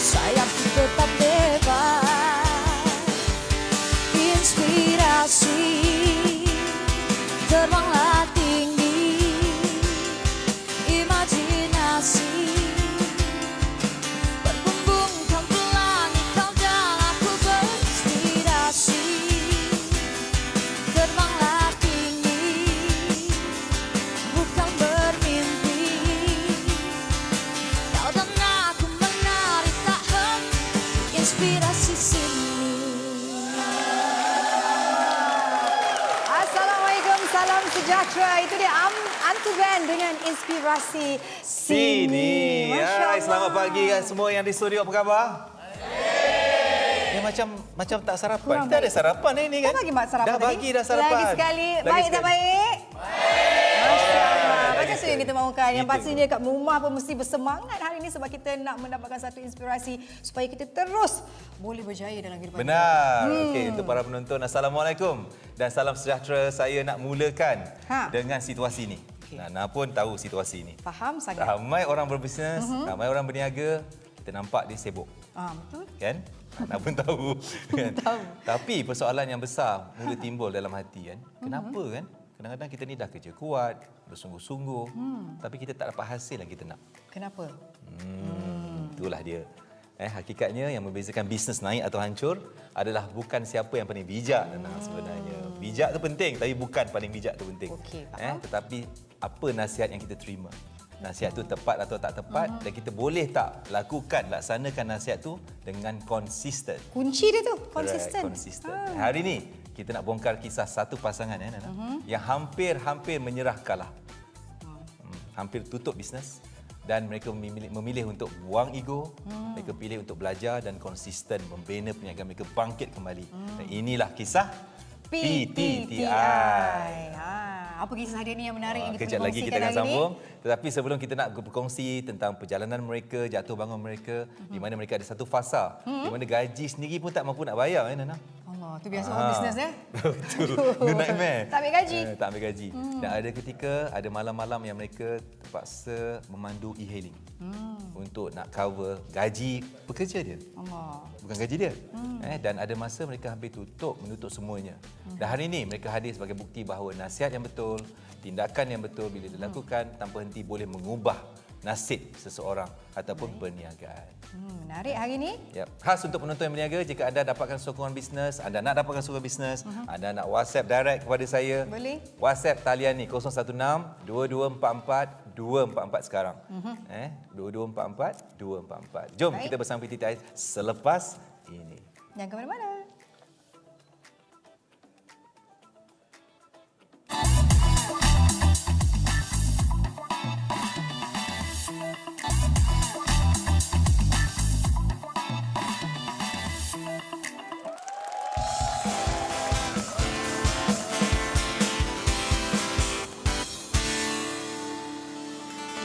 sayapku tetap bebas. Inspirasi terbanglah tinggi, imajinasi berbumbung pelan, kau dan aku berinspirasi. Terbanglah tinggi, bukan bermimpi. Kau dan aku menari tak henti, inspirasi sini. Assalamualaikum, salam sejahtera. Itu dia Antu Band dengan Inspirasi Sini. Masya Hai, Allah. selamat pagi kan semua yang di studio. Apa khabar? Ya macam tak sarapan. Kurang Kita baik. ada sarapan hari ni kan? Dah bagi mak sarapan Dah tadi? bagi dah sarapan. Lagi sekali. Lagi Baik tak sekali. baik? Masya Allah. Lagi Macam tu yang kita mahukan. Yang Itu. pastinya kat rumah pun mesti bersemangat hari ini sebab kita nak mendapatkan satu inspirasi supaya kita terus boleh berjaya dalam kehidupan kita. Benar. Okey, untuk para penonton, Assalamualaikum. Dan salam sejahtera. Saya nak mulakan dengan situasi ni. Okey. Nana pun tahu situasi ni. Faham sangat. Ramai orang berbisnes, ramai orang berniaga, kita nampak dia sibuk. Betul. Kan? Nana pun tahu. Kan? Tahu. Tapi persoalan yang besar mula timbul dalam hati kan. Kenapa kan? Kadang-kadang kita ni dah kerja kuat, bersungguh-sungguh, tapi kita tak dapat hasil yang kita nak. Kenapa? Itulah dia. Hakikatnya yang membezakan bisnes naik atau hancur adalah bukan siapa yang paling bijak sebenarnya. Bijak tu penting tapi bukan paling bijak tu penting. Okey, faham. Tetapi apa nasihat yang kita terima. Nasihat tu tepat atau tak tepat dan kita boleh tak laksanakan nasihat tu dengan konsisten. Kunci dia tu, Correct, konsisten. konsisten. Hari ni kita nak bongkar kisah satu pasangan Nana, yang hampir menyerah kalah. Hampir tutup bisnes dan mereka memilih untuk buang ego, mereka pilih untuk belajar dan konsisten membina perniagaan mereka bangkit kembali. Dan inilah kisah PTTI. Apa kisah dia ni yang menarik yang kita Kejap lagi kita kongsikan akan hari ni? sambung. Tetapi sebelum kita nak berkongsi tentang perjalanan mereka, jatuh bangun mereka, di mana mereka ada satu fasa, di mana gaji sendiri pun tak mampu nak bayar, Nana. Allah, tu biasa orang bisnes ya. Betul. No nightmare. Tak ambil gaji. Tak ambil gaji. Dan ada ketika, ada malam-malam yang mereka terpaksa memandu e-hailing untuk nak cover gaji pekerja dia. Allah. Bukan gaji dia. Dan ada masa mereka hampir menutup semuanya. Dan hari ini mereka hadir sebagai bukti bahawa nasihat yang betul, tindakan yang betul bila dilakukan tanpa henti boleh mengubah nasib seseorang ataupun perniagaan. Menarik hari ni. Yep. Khas untuk penonton yang berniaga, jika anda dapatkan sokongan bisnes, anda nak dapatkan sokongan bisnes, anda nak WhatsApp direct kepada saya. Boleh. WhatsApp talian ni 016 2244 244 sekarang. 2244 244. Jom Baik. kita bersama PTTI selepas ini. Jangan ke mana-mana.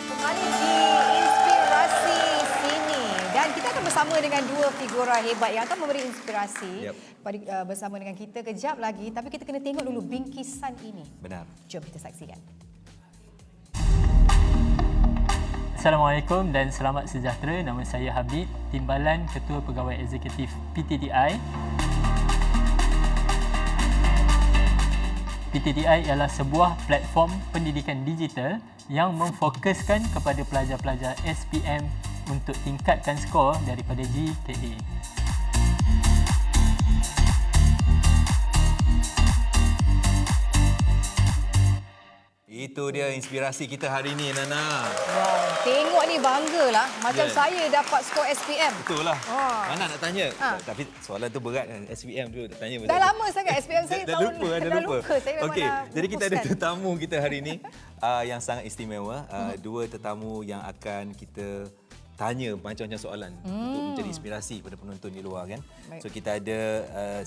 Kembali di Inspirasi Sini. Dan kita akan bersama dengan dua figura hebat yang akan memberi inspirasi bersama dengan kita kejap lagi. Tapi kita kena tengok dulu bingkisan ini. Benar. Jom kita saksikan. Assalamualaikum dan selamat sejahtera. Nama saya Habib, Timbalan Ketua Pegawai Eksekutif PTTI. PTTI ialah sebuah platform pendidikan digital yang memfokuskan kepada pelajar-pelajar SPM untuk tingkatkan skor daripada GPA. Itu dia inspirasi kita hari ini, Nana. Wow, tengok ni banggalah. Macam Ya. saya dapat skor SPM. Betul lah. Oh. Mana nak tanya? Tapi soalan tu berat kan. SPM tu tak tanya. Dah lama sangat SPM saya Dah lupa. Dah lupa. Saya memang Okey, dah jadi kita ada hapuskan. tetamu kita hari ini yang sangat istimewa. Dua tetamu yang akan kita tanya macam-macam soalan untuk menjadi inspirasi kepada penonton di luar kan. Baik. So kita ada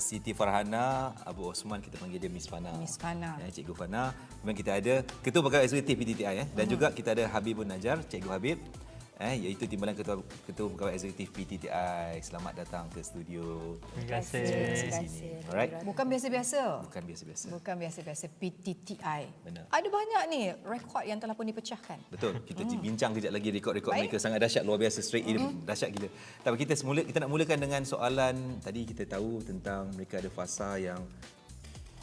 Siti Farhana, Abu Osman, kita panggil dia Miss Fana. Miss Fana. Cikgu Fana. Kemudian kita ada Ketua Pegawai Eksekutif PTTI dan juga kita ada Habibun Najar, Cikgu Habib. iaitu Timbalan Ketua Pegawai Eksekutif PTTI. Selamat datang ke studio. Terima kasih. Di sini. Alright. Bukan biasa-biasa. Bukan biasa-biasa. Bukan biasa-biasa PTTI. Benar. Ada banyak ni rekod yang telah pun dipecahkan. Betul. Kita bincang kejap lagi rekod-rekod mereka sangat dahsyat, luar biasa, straight in, dahsyat gila. Tapi kita nak mulakan dengan soalan tadi. Kita tahu tentang mereka ada fasa yang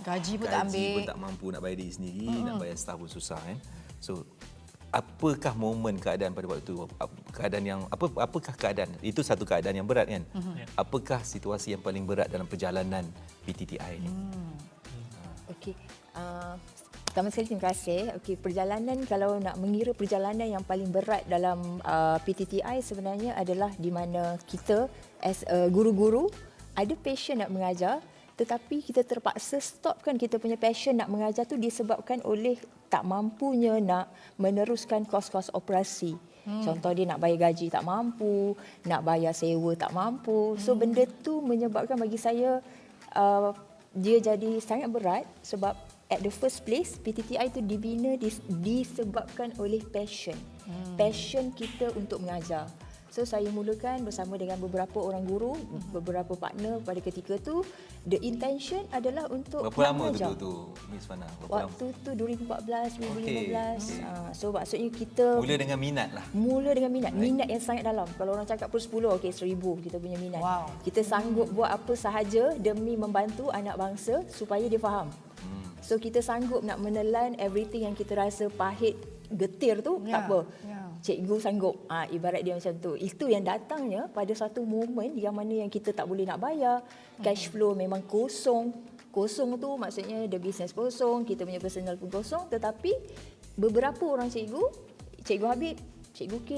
Gaji pun tak gaji ambil. pun tak mampu nak bayar diri sendiri, nak bayar staf pun susah kan. So apakah momen keadaan pada waktu tu? Keadaan yang apakah keadaan? Itu satu keadaan yang berat kan. Apakah situasi yang paling berat dalam perjalanan PTTI ni? Okey. Pertama sekali terima kasih. Okey, perjalanan kalau nak mengira perjalanan yang paling berat dalam PTTI sebenarnya adalah di mana kita as guru-guru ada passion nak mengajar, tetapi kita terpaksa stopkan kita punya passion nak mengajar tu disebabkan oleh tak mampunya nak meneruskan kos-kos operasi. Contoh dia nak bayar gaji tak mampu, nak bayar sewa tak mampu. So benda tu menyebabkan bagi saya dia jadi sangat berat sebab at the first place PTTI itu dibina disebabkan oleh passion. Passion kita untuk mengajar. So saya mulakan bersama dengan beberapa orang guru, beberapa partner pada ketika tu. The intention adalah untuk Berapa lama mengajar. tu Miss Fana? Berapa lama? Waktu tu 2014, 2015. Okey. So maksudnya kita Mula dengan minat lah. mula dengan minat yang sangat dalam. Kalau orang cakap per 10, okey 1000 kita punya minat. Wow. Kita sanggup buat apa sahaja demi membantu anak bangsa supaya dia faham. So kita sanggup nak menelan everything yang kita rasa pahit, getir tu, Ya, tak apa. ya. Cikgu sanggup. Ibarat dia macam tu. Itu yang datangnya pada satu momen yang mana yang kita tak boleh nak bayar. Cash flow memang kosong. Kosong tu maksudnya the business kosong, kita punya personal pun kosong. Tetapi beberapa orang Cikgu Habib, Cikgu K,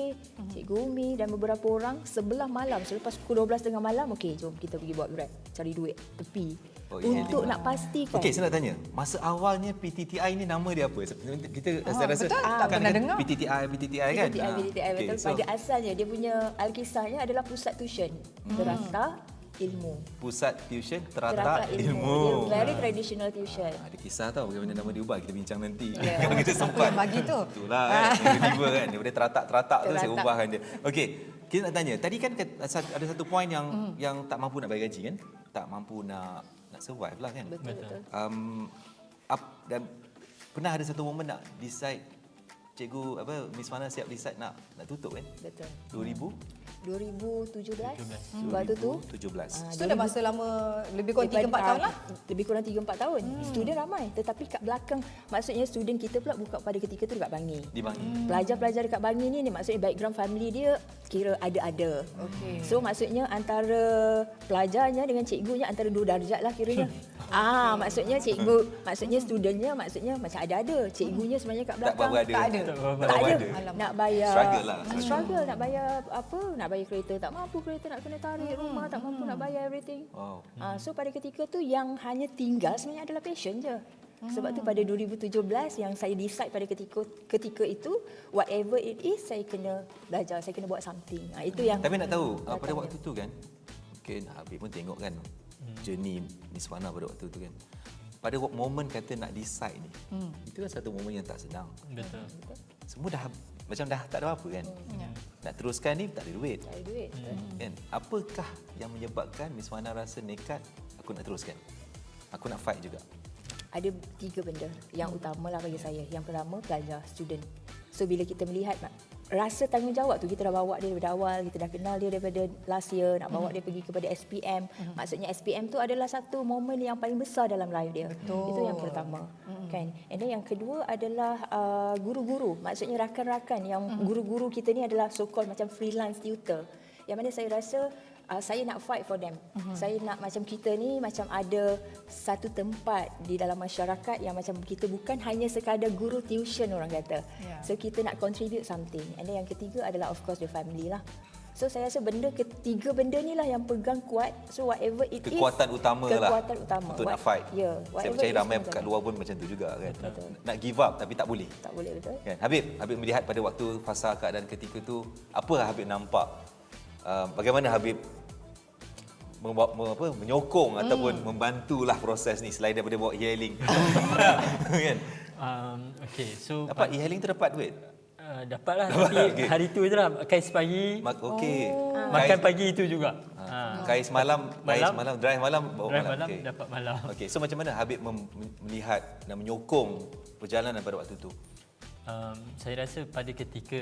Cikgu Umi dan beberapa orang sebelah malam, selepas pukul 12 tengah malam, okey jom kita pergi buat Grab, cari duit tepi. Untuk nak pastikan. Okey, saya nak tanya. Masa awalnya PTTI ni nama dia apa? Kita saya rasa betul, tak pernah dengar. PTTI kan? PTTI betul. Okey, so Pada asalnya dia punya alkisahnya adalah pusat tuition. Terata ilmu. Pusat Tuition Terata Ilmu. Dia very traditional tuition. Ada kisah tau bagaimana nama dia ubah, kita bincang nanti. Ya. Kalau kita sempat. Bagi tu. Itulah kan. Tiba-tiba kan daripada teratak tu saya Teratak. ubahkan dia. Okey, kita nak tanya. Tadi kan ada satu poin yang tak mampu nak bayar gaji kan? Tak mampu nak survive lah kan? Betul. Dan pernah ada satu momen nak decide cikgu Miss Fana siap decide nak tutup kan? Betul. 2017. 2017. Waktu tu 2017. So dah masa lama lebih kurang 3-4 tahun lah. Lebih kurang 3-4 tahun. Student ramai. Tetapi kat belakang, maksudnya student kita pula buka pada ketika tu dekat Bangi. Di Bangi. Pelajar-pelajar dekat Bangi ni maksudnya background family dia kira ada-ada. Okey. So maksudnya antara pelajarnya dengan cikgunya antara 2 darjat lah kiranya. Maksudnya studentnya maksudnya macam ada-ada. Cikgunya sebenarnya kat Tak belakang berapa ada. Tak ada. tak ada. Nak bayar Struggle lah. struggle nak bayar apa, nak bayar kereta tak mampu, kereta nak kena tarik, rumah tak mampu nak bayar everything. Wow. So pada ketika tu yang hanya tinggal sebenarnya adalah passion je. Sebab tu pada 2017 yang saya decide pada ketika itu, whatever it is, saya kena belajar, saya kena buat something. Itu yang Tapi nak tahu pada waktu tu kan, mungkin Habib pun tengok kan journey Miss Fana pada waktu tu kan. Pada momen kata nak decide ni, itu kan satu momen yang tak senang. Betul. Semua dah macam dah tak ada apa kan. Nak teruskan ni tak ada duit. tak ada duit. Kan? Apakah yang menyebabkan Miss Fana rasa nekat aku nak teruskan? Aku nak fight juga. Ada 3 benda yang utamalah bagi saya. Yang pertama, pelajar, student. So bila kita melihat rasa tanggungjawab tu, kita dah bawa dia daripada awal, kita dah kenal dia daripada last year, nak bawa dia pergi kepada SPM. Maksudnya SPM tu adalah satu momen yang paling besar dalam life dia. Betul. Itu yang pertama. Kan? And then yang kedua adalah guru-guru. Maksudnya rakan-rakan yang guru-guru kita ni adalah so-called macam freelance tutor. Yang mana saya rasa saya nak fight for them. Saya nak macam kita ni macam ada satu tempat di dalam masyarakat yang macam kita bukan hanya sekadar guru tuition orang kata. Yeah. So kita nak contribute something. And then yang ketiga adalah of course the family lah. So saya rasa ketiga benda ni lah yang pegang kuat. So whatever it Kekuatan is, utama lah kekuatan utama untuk nak fight. Ya, Saya percaya ramai kat luar pun macam tu juga kan. Betul. Nak give up tapi tak boleh. tak boleh, betul. Kan? Habib melihat pada waktu fasa keadaan ketika tu, apa Habib nampak? Bagaimana Habib menyokong ataupun membantulah proses ni selain daripada bawa e-hailing. Kan? Okay, so Dapat e-hailing tu dapat duit? Dapatlah, tapi hari tu je lah. Kais pagi, Okey. makan pagi itu juga. Kais malam, drive malam, bawa Drive malam. malam, Okey. dapat malam. Okey, so macam mana Habib melihat dan menyokong perjalanan pada waktu tu? Saya rasa pada ketika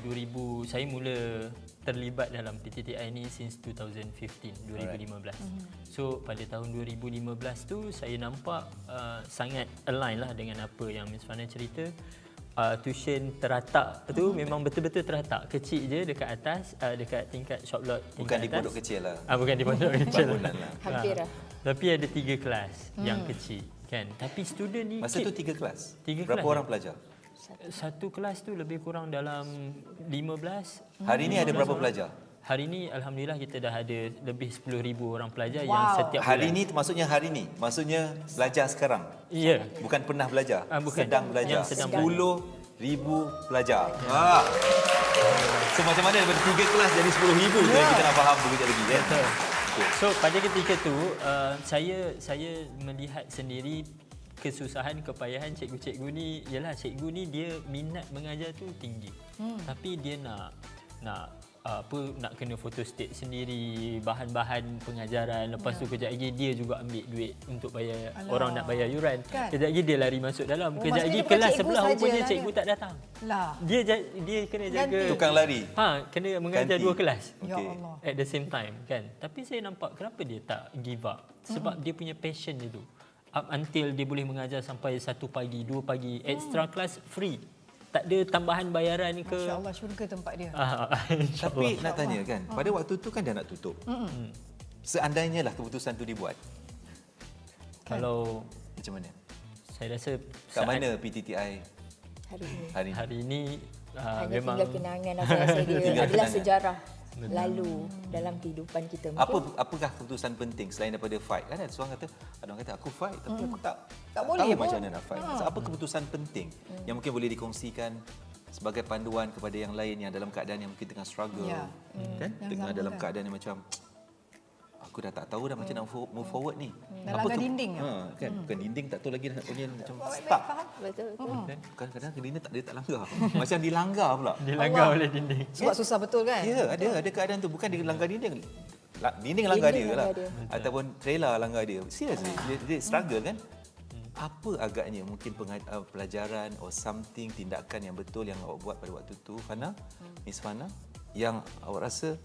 2000 saya mula terlibat dalam PTTI ni since 2015. So pada tahun 2015 tu saya nampak sangat align lah dengan apa yang Miss Fana cerita. Tuition teratak tu memang betul-betul teratak, kecil je dekat atas, dekat tingkat shop lot tingkat Bukan di atas. pondok kecil lah. Bukan di pondok kecil. Bangunan lah. Hampir lah. Tapi ada 3 kelas yang kecil kan. Tapi student ni Masa tu 3 kelas? 3 Berapa kelas, orang pelajar? satu kelas tu lebih kurang dalam 15. Hari ni ada berapa pelajar? Hari ni alhamdulillah kita dah ada lebih 10,000 orang pelajar Wow. yang setiap Hari bulan. ni maksudnya hari ni? Maksudnya belajar sekarang? Ya. Bukan pernah belajar? Bukan. Sedang belajar? Yang sedang 10,000 pelajar. So macam mana daripada 3 kelas jadi 10,000 tu yang kita nak faham sekejap lagi kan? Betul. Okay. So pada ketika tu saya melihat sendiri kesusahan, kepayahan cikgu-cikgu ni. Yalah, cikgu ni dia minat mengajar tu tinggi. Tapi dia nak kena photostat sendiri, bahan-bahan pengajaran. Lepas tu kejap lagi dia juga ambil duit untuk bayar. Orang nak bayar yuran. Kan? Kejap lagi dia lari masuk dalam. Kejap maksudnya lagi bukan kelas cikgu sebelah saja rupanya lah cikgu dia. tak datang. Lah. Dia kena jaga. Tukang lari. Kena mengajar Ganti. 2 kelas. Ya Okey. Allah. At the same time kan. Tapi saya nampak kenapa dia tak give up. Sebab dia punya passion dia tu. Up until dia boleh mengajar sampai 1 pagi, 2 pagi, extra class free. Tak ada tambahan bayaran ke. Masya Allah, syurga tempat dia. Tapi nak tanya kan, pada waktu tu kan dah nak tutup. Seandainya lah keputusan tu dibuat, Kalau macam mana? saya rasa Kat mana PTTI Hari ini. hari ni? hari ni Hanya memang tinggal kenangan saya rasa dia Tinggal adalah kenangan. sejarah lalu dalam kehidupan kita. Apakah keputusan penting selain daripada fight? Kan ada seorang kata, ada orang kata aku fight tapi aku tak boleh tahu pun. macam mana nak fight. So, apa keputusan penting yang mungkin boleh dikongsikan sebagai panduan kepada yang lain yang dalam keadaan yang mungkin tengah struggle, Ya. kan? Yang Tengah sama dalam kan. keadaan yang macam aku dah tak tahu dah macam nak move forward ni. Dah langgar dinding kan? Bukan dinding tak tahu lagi nak punya macam Baik, stuck. faham? Betul. Kan? Kadang-kadang dinding dia tak langgar. Macam dilanggar pula. dilanggar oleh dinding. Sebab susah betul kan? Ya, ada keadaan tu. Bukan dia langgar dinding. Dinding langgar dia Dinding lah. langgar dia. Ataupun trailer langgar dia. Seriously, dia struggle kan? Apa agaknya mungkin pelajaran or something, tindakan yang betul yang awak buat pada waktu tu, Fana, Miss Fana, yang awak rasa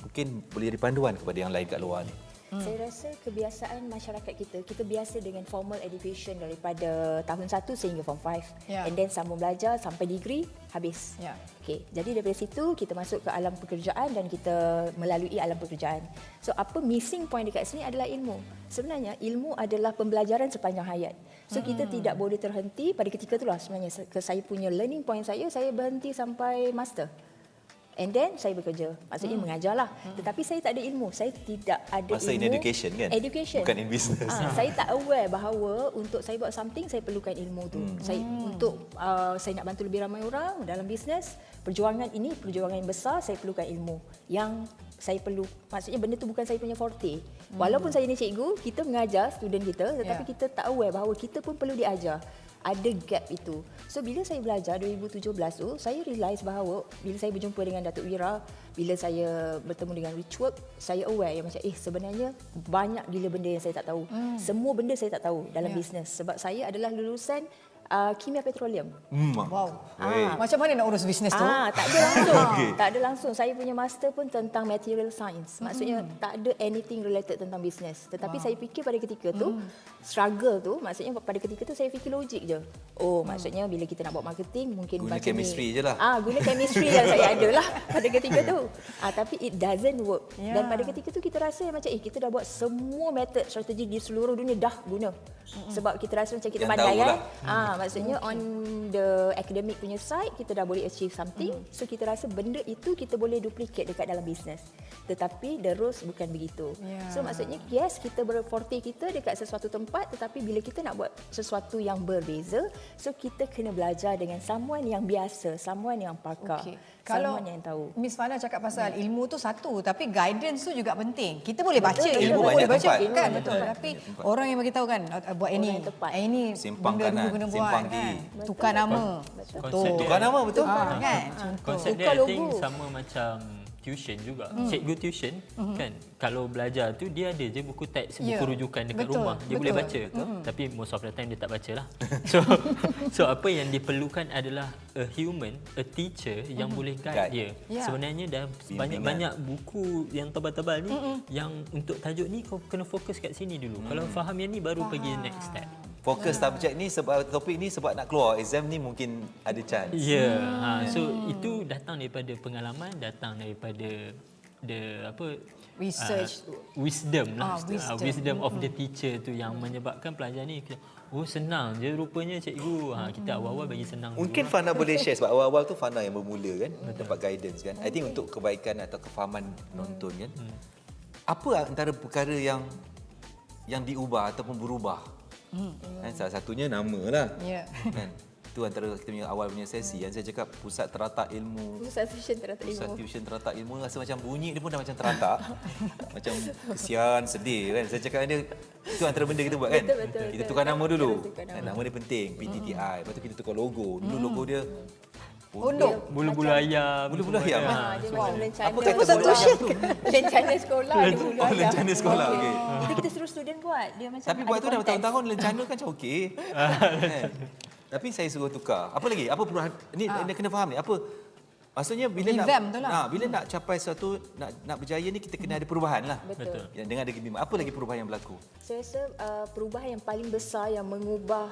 mungkin boleh jadi panduan kepada yang lain kat luar ni? Saya rasa kebiasaan masyarakat kita biasa dengan formal education daripada tahun 1 sehingga form 5. Ya. And then sambung belajar sampai degree habis. Ya. Okey, jadi daripada situ kita masuk ke alam pekerjaan dan kita melalui alam pekerjaan. So apa missing point dekat sini adalah ilmu. Sebenarnya ilmu adalah pembelajaran sepanjang hayat. So kita tidak boleh terhenti pada ketika itulah sebenarnya saya punya learning point saya berhenti sampai master. And then saya bekerja. Maksudnya mengajarlah. Tetapi saya tak ada ilmu. Saya tidak ada Masa ilmu. in education kan? Education. Bukan in business. Saya tak aware bahawa untuk saya buat something saya perlukan ilmu tu. Saya untuk saya nak bantu lebih ramai orang dalam bisnes, perjuangan ini perjuangan yang besar, saya perlukan ilmu yang saya perlu. Maksudnya benda tu bukan saya punya forte. Walaupun saya ni cikgu, kita mengajar student kita, tetapi kita tak aware bahawa kita pun perlu diajar. Ada gap itu. So bila saya belajar 2017 tu, saya realise bahawa bila saya berjumpa dengan Datuk Wira, bila saya bertemu dengan Richwork, saya aware yang macam sebenarnya banyak gila benda yang saya tak tahu. Semua benda saya tak tahu dalam bisnes sebab saya adalah lulusan kimia petroleum. Wow. Macam mana nak urus bisnes tu? Tak ada langsung. Tak ada langsung. Saya punya master pun tentang material science. Maksudnya tak ada anything related tentang bisnes. Tetapi saya fikir pada ketika tu, struggle tu, maksudnya pada ketika tu saya fikir logik je. Oh, maksudnya bila kita nak buat marketing, mungkin Guna baca chemistry ni. je lah. Guna chemistry yang saya ada lah pada ketika tu. Tapi it doesn't work. Ya. Dan pada ketika tu kita rasa macam kita dah buat semua method strategi di seluruh dunia dah guna. Sebab kita rasa macam kita Yang pandai tahu kan. lah. Maksudnya on the academic punya side kita dah boleh achieve something. So kita rasa benda itu kita boleh duplicate dekat dalam bisnes. Tetapi the rules bukan begitu. Yeah. So maksudnya yes kita berforte kita dekat sesuatu tempat, tetapi bila kita nak buat sesuatu yang berbeza, so kita kena belajar dengan someone yang biasa, someone yang pakar, Okey. Kalau someone yang tahu. Miss Fana cakap pasal ilmu tu satu, tapi guidance tu juga penting. Kita boleh baca Betul, ilmu banyak boleh baca tempat. kan, Banyak betul. tempat. Tapi orang yang bagi tahu kan buat ini, yang tepat. ini Simpang benda kanan, dulu kena buat. panggil. Tukar nama. Konsep dia, Tukar nama betul. Kan? konsep Tukar dia I think logo. sama macam tuition juga. Cikgu tuition kan kalau belajar tu dia ada je buku teks, buku Ya, rujukan dekat betul, rumah. Dia boleh betul. baca. Tapi most of the time dia tak baca lah. So apa yang diperlukan adalah a human, a teacher yang boleh guide Guide. dia. Ya. Sebenarnya dah banyak-banyak buku yang tebal-tebal ni yang untuk tajuk ni kau kena fokus kat sini dulu. Kalau faham yang ni baru pergi next step. Fokus subjek ni sebab topik ni sebab nak keluar exam ni mungkin ada chance. Ya, so itu datang daripada pengalaman, datang daripada Research. wisdom lah, wisdom. of the teacher tu yang menyebabkan pelajar ni senang je rupanya cikgu. Kita awal-awal bagi senang Mungkin dulu. Fana boleh share sebab awal-awal tu Fana yang bermula kan, dapat guidance kan. I think untuk kebaikan atau kefahaman penonton kan. Apa antara perkara yang diubah ataupun berubah? Kan salah satunya nama lah. Ya. Kan? Itu antara kita punya awal punya sesi yang saya cakap pusat teratak ilmu. Pusat tuition teratak Pusat ilmu. tuition teratak ilmu rasa macam bunyi dia pun dah macam teratak. Macam kesian, sedih kan. Saya cakap dia itu antara benda kita buat kan. Betul. Kita tukar nama dulu. Kita tukar nama. Nama dia penting, PTTI. Lepas tu kita tukar logo. Dulu logo dia Pondok. Bulu-bulu ayam. Bulu-bulu ayam, Dia macam rencana. Apa kata Pusat bulu tuition. ayam tu? Rencana sekolah. dia bulu Oh, ayam. rencana sekolah. Okey. Itu kita suruh student buat. Dia macam Tapi ada buat tu dah konten. bertahun-tahun rencana kan macam okey. Kan? Tapi saya suruh tukar. Apa lagi? Apa perubahan? Ni kena faham ni. Apa maksudnya bila Revamp tu lah. bila nak capai suatu nak berjaya ni kita kena ada perubahan lah. Betul. Yang dengan ada kebimbangan. Apa lagi perubahan yang berlaku? Saya rasa perubahan yang paling besar yang mengubah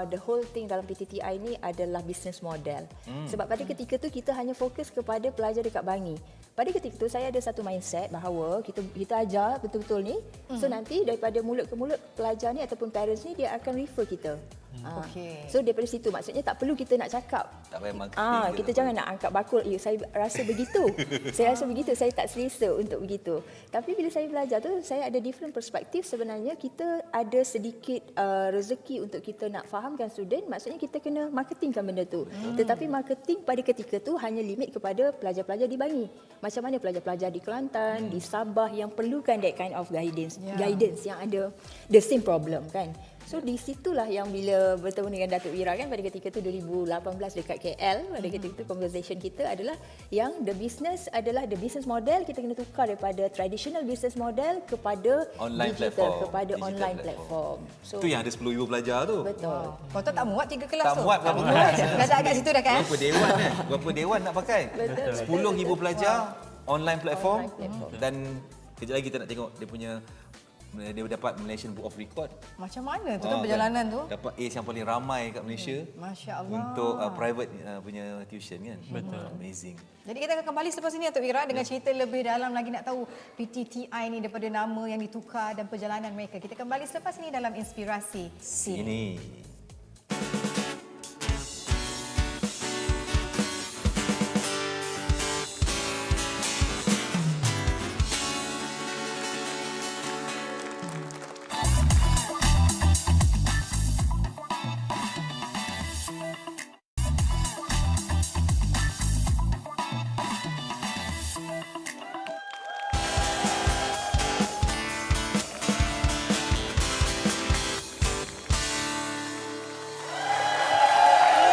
the whole thing dalam PTTI ni adalah business model. Sebab pada ketika tu kita hanya fokus kepada pelajar dekat Bangi. Pada ketika tu saya ada satu mindset bahawa kita ajar betul-betul ni. So nanti daripada mulut ke mulut pelajar ni ataupun parents ni dia akan refer kita. Okey. So daripada situ maksudnya tak perlu kita nak cakap. Tak payah marketing. Kita jangan nak angkat bakul. Saya rasa begitu. Saya rasa begitu. Saya tak selesa untuk begitu. Tapi bila saya belajar tu, saya ada different perspektif. Sebenarnya kita ada sedikit rezeki untuk kita nak fahamkan student. Maksudnya kita kena marketingkan benda tu. Tetapi marketing pada ketika tu hanya limit kepada pelajar-pelajar di Bangi. Macam mana pelajar-pelajar di Kelantan, di Sabah yang perlukan that kind of guidance. Guidance yang ada the same problem kan. So di situlah yang bila bertemu dengan Datuk Wira kan pada ketika tu 2018 dekat KL, pada ketika tu conversation kita adalah yang the business model kita kena tukar daripada traditional business model kepada Online digital, platform, kepada digital online platform. platform. So Tu yang ada 10,000 pelajar tu. betul. Kau tak muat 3 kelas Tak tu. muat berapa kelas. Dah tak kat situ dah kan? Berapa dewan kan? Berapa dewan nak pakai? Betul, 10,000 pelajar online platform Online platform. dan kejap lagi kita nak tengok dia dapat Malaysian Book of Record. Macam mana tu kan perjalanan tu? Dapat Ace yang paling ramai kat Malaysia. Masya Allah. Untuk private punya tuition kan. Betul. Amazing. Jadi kita akan kembali selepas ini Datuk Wira dengan cerita lebih dalam lagi nak tahu PTTI ni daripada nama yang ditukar dan perjalanan mereka. Kita kembali selepas ini dalam Inspirasi Sini. Ini.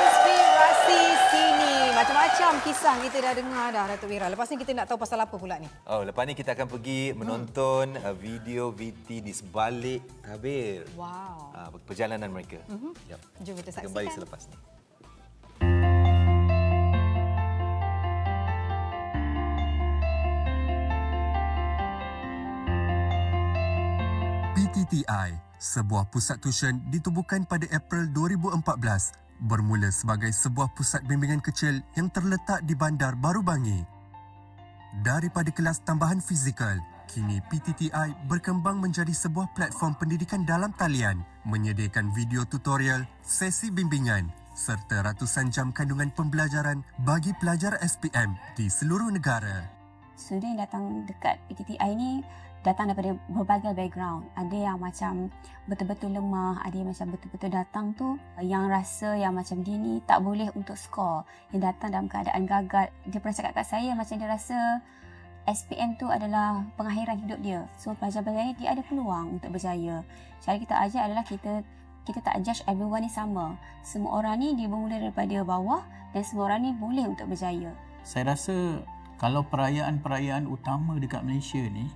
Inspirasi Sini. Macam-macam kisah kita dah dengar dah Datuk Wira. Lepas ni kita nak tahu pasal apa pula ni? Oh, lepas ni kita akan pergi menonton video VT di sebalik tabir. Wow. Perjalanan mereka. Yap. Jom kita saksikan. Kembali selepas ni. PTTI, sebuah pusat tuition ditubuhkan pada April 2014, bermula sebagai sebuah pusat bimbingan kecil yang terletak di Bandar Baru Bangi. Daripada kelas tambahan fizikal, kini PTTI berkembang menjadi sebuah platform pendidikan dalam talian, menyediakan video tutorial, sesi bimbingan serta ratusan jam kandungan pembelajaran bagi pelajar SPM di seluruh negara. Student yang datang dekat PTTI ni datang daripada berbagai background. Ada yang macam betul-betul lemah, ada yang macam betul-betul datang tu yang rasa yang macam dia ni tak boleh untuk skor. Yang datang dalam keadaan gagal. Dia pernah cakap kat saya macam dia rasa SPM tu adalah pengakhiran hidup dia. So pelajar-pelajar ni dia ada peluang untuk berjaya. Cara kita ajar adalah kita kita tak judge everyone ni sama. Semua orang ni dia bermula daripada bawah dan semua orang ni boleh untuk berjaya. Saya rasa kalau perayaan-perayaan utama dekat Malaysia ni,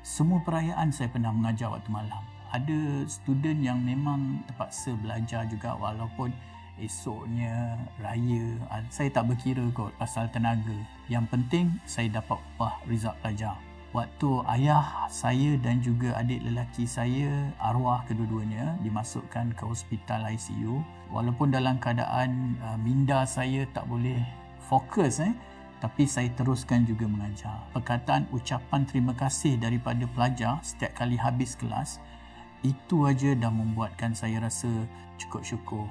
semua perayaan saya pernah mengajar waktu malam. Ada student yang memang terpaksa belajar juga walaupun esoknya raya. Saya tak berkira kot pasal tenaga. Yang penting saya dapat upah result pelajar. Waktu ayah saya dan juga adik lelaki saya, arwah kedua-duanya, dimasukkan ke hospital ICU. Walaupun dalam keadaan minda saya tak boleh fokus, tapi saya teruskan juga mengajar. Perkataan ucapan terima kasih daripada pelajar setiap kali habis kelas, itu aja dah membuatkan saya rasa cukup syukur.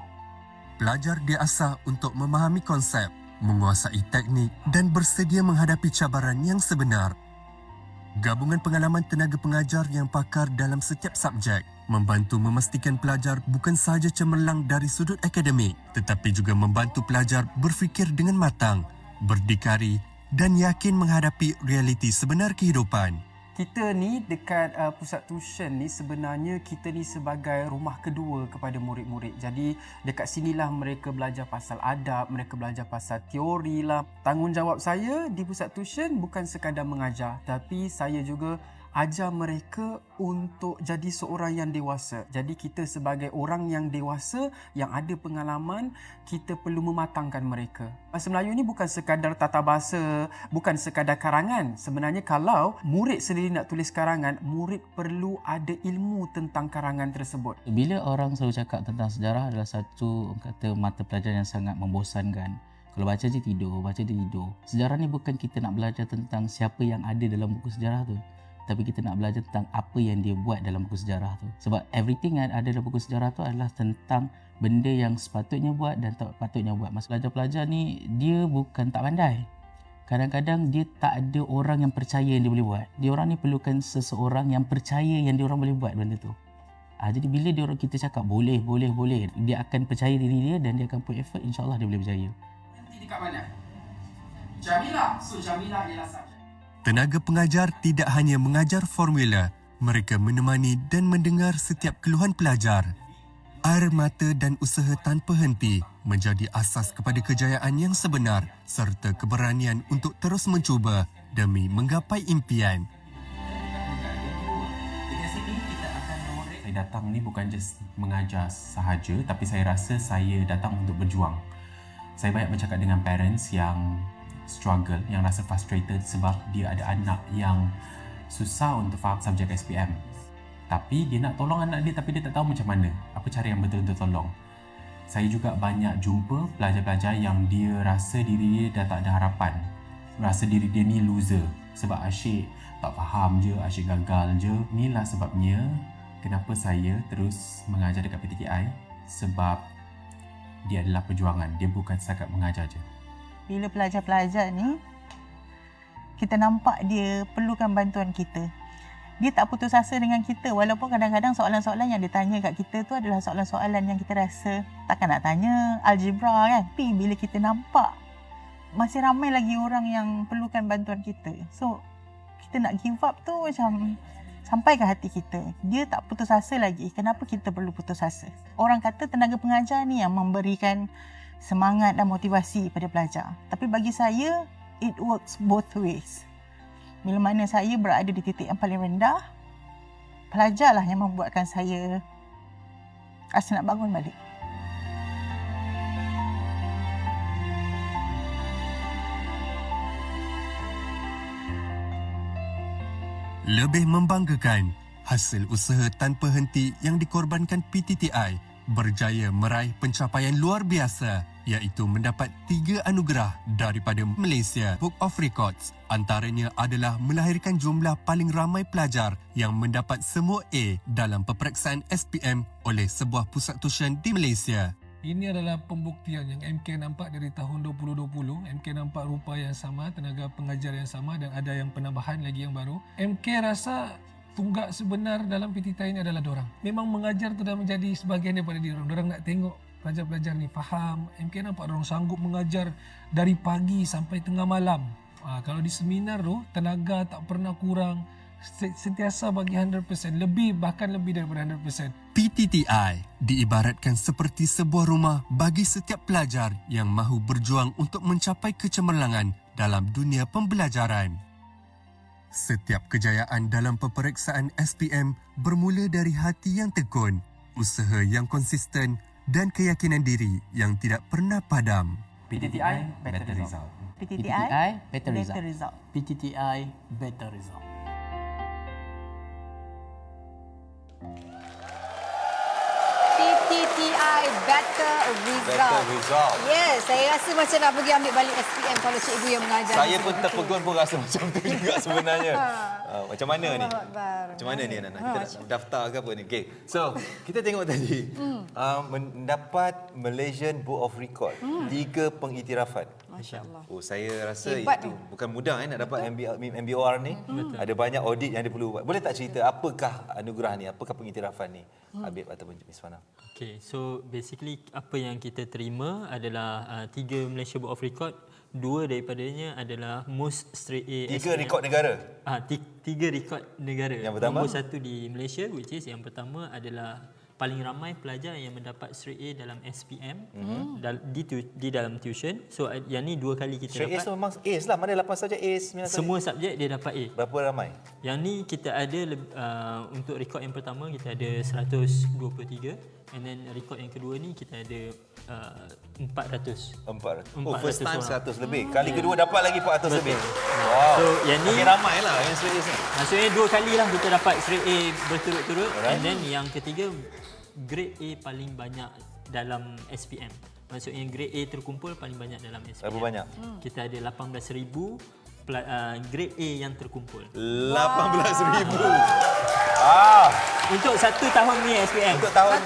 Pelajar diasah untuk memahami konsep, menguasai teknik dan bersedia menghadapi cabaran yang sebenar. Gabungan pengalaman tenaga pengajar yang pakar dalam setiap subjek membantu memastikan pelajar bukan sahaja cemerlang dari sudut akademik tetapi juga membantu pelajar berfikir dengan matang, berdikari dan yakin menghadapi realiti sebenar kehidupan. Kita ni dekat pusat tuition ni sebenarnya kita ni sebagai rumah kedua kepada murid-murid. Jadi dekat sinilah mereka belajar pasal adab, mereka belajar pasal teori lah. Tanggungjawab saya di pusat tuition bukan sekadar mengajar, tapi saya juga ajar mereka untuk jadi seorang yang dewasa. Jadi kita sebagai orang yang dewasa, yang ada pengalaman, kita perlu mematangkan mereka. Bahasa Melayu ni bukan sekadar tata bahasa, bukan sekadar karangan. Sebenarnya kalau murid sendiri nak tulis karangan, murid perlu ada ilmu tentang karangan tersebut. Bila orang selalu cakap tentang sejarah adalah satu kata mata pelajaran yang sangat membosankan. Kalau baca je tidur, baca je tidur. Sejarah ni bukan kita nak belajar tentang siapa yang ada dalam buku sejarah tu, tapi kita nak belajar tentang apa yang dia buat dalam buku sejarah tu. Sebab everything yang ada dalam buku sejarah tu adalah tentang benda yang sepatutnya buat dan tak patutnya buat. Masa pelajar-pelajar ni, dia bukan tak pandai. Kadang-kadang dia tak ada orang yang percaya yang dia boleh buat. Dia orang ni perlukan seseorang yang percaya yang dia orang boleh buat benda tu. Jadi bila dia orang kita cakap boleh, dia akan percaya diri dia dan dia akan put effort, insyaAllah dia boleh berjaya. Nanti dekat mana? Jamilah. So Jamilah ialah subjek. Tenaga pengajar tidak hanya mengajar formula, mereka menemani dan mendengar setiap keluhan pelajar. Air mata dan usaha tanpa henti menjadi asas kepada kejayaan yang sebenar serta keberanian untuk terus mencuba demi menggapai impian. Saya datang ni bukan just mengajar sahaja, tapi saya rasa saya datang untuk berjuang. Saya banyak bercakap dengan parents yang struggle, yang rasa frustrated sebab dia ada anak yang susah untuk faham subjek SPM. Tapi dia nak tolong anak dia tapi dia tak tahu macam mana, apa cara yang betul untuk tolong. Saya juga banyak jumpa pelajar-pelajar yang dia rasa diri dia dah tak ada harapan. Rasa diri dia ni loser sebab asyik tak faham je, asyik gagal je. Inilah sebabnya kenapa saya terus mengajar dekat PTTI, sebab dia adalah perjuangan, dia bukan setakat mengajar je. Bila pelajar-pelajar ni, kita nampak dia perlukan bantuan kita. Dia tak putus asa dengan kita walaupun kadang-kadang soalan-soalan yang dia tanya kat kita tu adalah soalan-soalan yang kita rasa takkan nak tanya algebra kan. Tapi bila kita nampak masih ramai lagi orang yang perlukan bantuan kita. So, kita nak give up tu macam sampai ke hati kita. Dia tak putus asa lagi. Kenapa kita perlu putus asa? Orang kata tenaga pengajar ni yang memberikan semangat dan motivasi pada pelajar. Tapi bagi saya, it works both ways. Bila mana saya berada di titik yang paling rendah, pelajarlah yang membuatkan saya rasa nak bangun balik. Lebih membanggakan, hasil usaha tanpa henti yang dikorbankan PTTI berjaya meraih pencapaian luar biasa iaitu mendapat 3 anugerah daripada Malaysia Book of Records. Antaranya adalah melahirkan jumlah paling ramai pelajar yang mendapat semua A dalam peperiksaan SPM oleh sebuah pusat tuition di Malaysia. Ini adalah pembuktian yang MK nampak dari tahun 2020. MK nampak rupa yang sama, tenaga pengajar yang sama dan ada yang penambahan lagi yang baru. MK rasa tunggak sebenar dalam PTTI ini adalah dorang. Memang mengajar tu dah menjadi sebahagian daripada diri orang. Dorang nak tengok pelajar-pelajar ni faham. MK nampak dorang sanggup mengajar dari pagi sampai tengah malam. Kalau di seminar tu, tenaga tak pernah kurang, sentiasa bagi 100%, bahkan lebih daripada 100%. PTTI diibaratkan seperti sebuah rumah bagi setiap pelajar yang mahu berjuang untuk mencapai kecemerlangan dalam dunia pembelajaran. Setiap kejayaan dalam peperiksaan SPM bermula dari hati yang tekun, usaha yang konsisten dan keyakinan diri yang tidak pernah padam. PTTI, better result. PTTI, better result. PTTI, better result. PTTI Better Result. Yes, saya rasa macam nak pergi ambil balik SPM kalau cikgu yang mengajar. Saya pun terpegun pun rasa macam tu juga sebenarnya. Macam mana ni? Macam mana ni Nana? Kita nak daftar ke apa ni? Okay. So, kita tengok tadi. Mendapat Malaysian Book of Record. 3 pengiktirafan. Masya Allah. Oh, saya rasa Hebat itu ni. bukan mudah nak dapat MBOR ni. Ada banyak audit yang dia perlu buat. Boleh tak cerita apakah anugerah ni? Apakah pengiktirafan ni? Habib ataupun Miss Fana? Okay, so basically apa yang kita terima adalah 3 Malaysia Book of Record. 2 daripadanya adalah most straight A. 3 rekod negara? 3 rekod negara. Yang pertama? Nombor 1 di Malaysia, which is yang pertama adalah paling ramai pelajar yang mendapat straight A dalam SPM di dalam tuition. So yang ni 2 kali kita Straight dapat. A tu memang A's lah. Mana 8 saja A's? Semua subjek dia dapat A. Berapa ramai? Yang ni kita ada untuk rekod yang pertama kita ada 123, and then rekod yang kedua ni kita ada 400. Oh, first time orang. 100 lebih. Kali kedua dapat lagi 400 Betul. lebih. Wow. So yang ni makin ramai lah yang straight A ni. Maksudnya 2 kali lah kita dapat straight A berturut-turut. And then yang ketiga, grade A paling banyak dalam SPM. Maksudnya grade A terkumpul paling banyak dalam SPM. Berapa banyak? Kita ada 18,000 grade A yang terkumpul. 18,000. Untuk 1 tahun ni SPM. Untuk tahun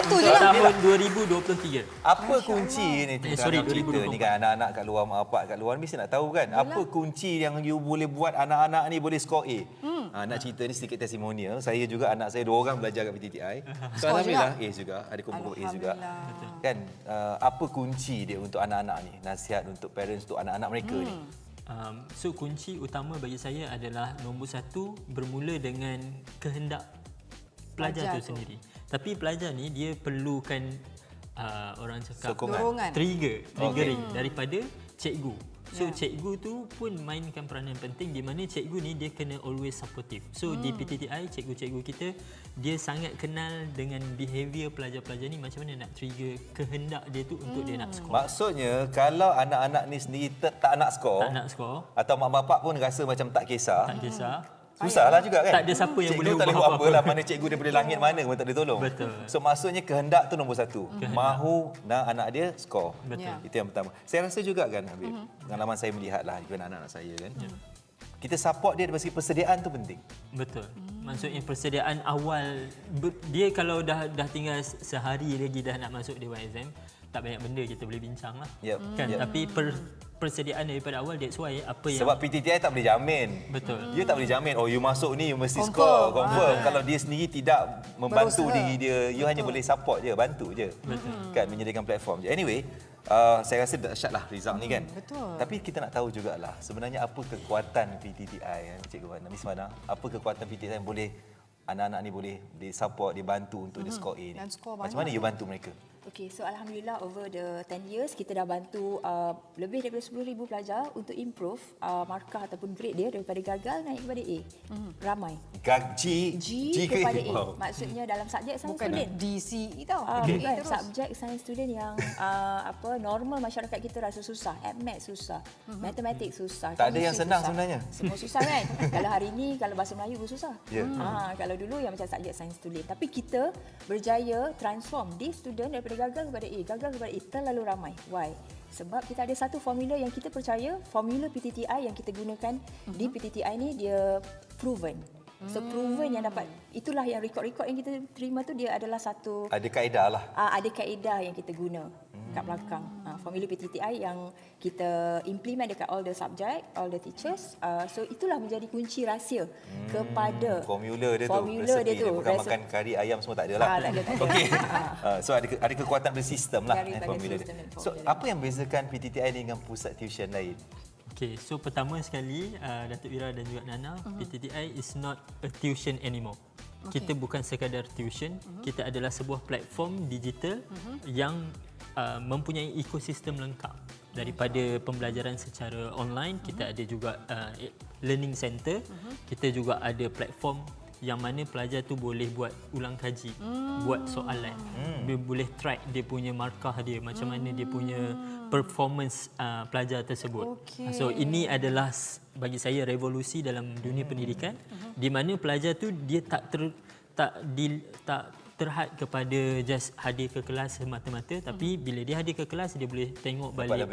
tu je lah. Tahun 2023. Apa kunci ni? Sorry, cerita ni kan anak-anak kat luar, mak bapak kat luar mesti nak tahu kan. Apa kunci yang you boleh buat anak-anak ni boleh skor A? Nak cerita ni sedikit testimonial. Saya juga, anak saya 2 orang belajar kat PTTI. So alhamdulillah A juga, ada kumpul A juga. Kan apa kunci dia untuk anak-anak ni? Nasihat untuk parents, untuk anak-anak mereka ni. So kunci utama bagi saya adalah nombor 1 bermula dengan kehendak pelajar tu sendiri. Tapi pelajar ni dia perlukan orang cakap dorongan, triggering daripada cikgu. So cikgu tu pun mainkan peranan penting di mana cikgu ni dia kena always supportive. So di PTTI cikgu-cikgu kita dia sangat kenal dengan behavior pelajar-pelajar ni, macam mana nak trigger kehendak dia tu untuk dia nak skor. Maksudnya kalau anak-anak ni sendiri tak nak skor, atau mak bapak pun rasa macam tak kisah. Susahlah juga kan. Tak ada siapa yang cikgu boleh tak ubah buat apa-apa. apalah, mana cikgu daripada langit mana pun tak boleh tolong. Betul. So maksudnya kehendak tu nombor 1. Mahu nak anak dia skor. Betul. Itu yang pertama. Saya rasa juga kan Habib, pengalaman saya melihatlah dengan anak-anak saya kan. Kita support dia dari segi persediaan tu penting. Betul. Maksudnya persediaan awal dia kalau dah tinggal sehari lagi dah nak masuk Dewan Exam, tak banyak benda kita boleh bincang lah. Kan? Tapi persediaan daripada awal, that's why apa yang... Sebab PTTI tak boleh jamin. Betul. Dia tak boleh jamin, oh you masuk ni you mesti skor, confirm. Kalau dia sendiri tidak membantu diri dia, you hanya boleh support je, bantu je. Betul. Kan, menyediakan platform je. Anyway, saya rasa dahsyatlah result ni kan. Betul. Tapi kita nak tahu jugalah sebenarnya apa kekuatan PTTI, Cikgu Miss Fana, apa kekuatan PTTI yang boleh anak-anak ni boleh disupport, dibantu untuk dia skor A ni. Macam mana you bantu mereka? Okay, so Alhamdulillah over the 10 years kita dah bantu lebih daripada 10,000 pelajar untuk improve markah ataupun grade dia daripada gagal naik kepada A. Ramai. G kepada A. Wow. Maksudnya dalam subjek sains Bukan student. DCE tau. Bukan subjek sains student yang normal masyarakat kita rasa susah. Math susah, matematik susah. Tak ada yang chemistry senang susah. sebenarnya. Semua susah kan? Kalau hari ni kalau bahasa Melayu pun susah. Yeah. Kalau dulu yang macam subjek sains tulis. Tapi kita berjaya transform di student daripada gagal kepada A terlalu ramai. Why? Sebab kita ada satu formula yang kita percaya, formula PTTI yang kita gunakan di PTTI ni dia proven. So proven yang dapat, itulah yang rekod-rekod yang kita terima tu dia adalah satu... Ada kaedah lah. Ada kaedah yang kita guna kat belakang. Formula PTTI yang kita implement dekat all the subject, all the teachers. So itulah menjadi kunci rahsia kepada formula dia tu. Bukan makan kari ayam semua tak ada lah. Tak ada. Okey. So ada kekuatan bersistem lah formula dia. So apa yang bezakan PTTI ni dengan pusat tuition lain? Okay, so pertama sekali Datuk Ira dan juga Nana, PTTI is not a tuition anymore. Kita bukan sekadar tuition, kita adalah sebuah platform digital yang mempunyai ekosistem lengkap. Daripada pembelajaran secara online, kita ada juga learning center, kita juga ada platform yang mana pelajar tu boleh buat ulang kaji, buat soalan, dia boleh track dia punya markah dia, macam mana dia punya performance pelajar tersebut. So ini adalah bagi saya revolusi dalam dunia pendidikan, di mana pelajar tu dia tak terhad kepada just hadir ke kelas semata-mata, tapi bila dia hadir ke kelas dia boleh tengok balik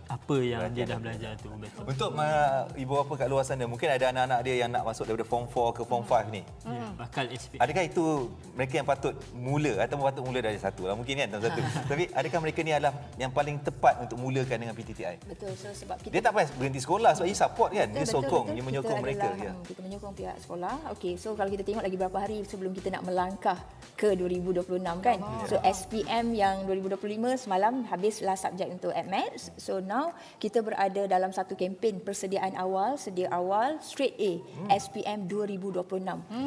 apa yang dia dah belajar tu. Betul. Untuk ibu bapa kat luar sana, mungkin ada anak-anak dia yang nak masuk daripada form 4 ke form 5 ni. Bakal SPM. Adakah itu mereka yang patut mula atau patut mula dari satu lah mungkin kan tahun satu. Tapi adakah mereka ni adalah yang paling tepat untuk mulakan dengan PTTI? Betul. So sebab kita dia tak payah berhenti sekolah sebab dia support kan. Dia sokong, dia menyokong mereka. Kita menyokong pihak sekolah. Okey, so kalau kita tengok lagi beberapa hari sebelum kita nak melangkah ke 2026 kan. So SPM yang 2025 semalam habislah subjek untuk AdMaths. So now kita berada dalam satu kempen persediaan awal, sedia awal straight A SPM 2026.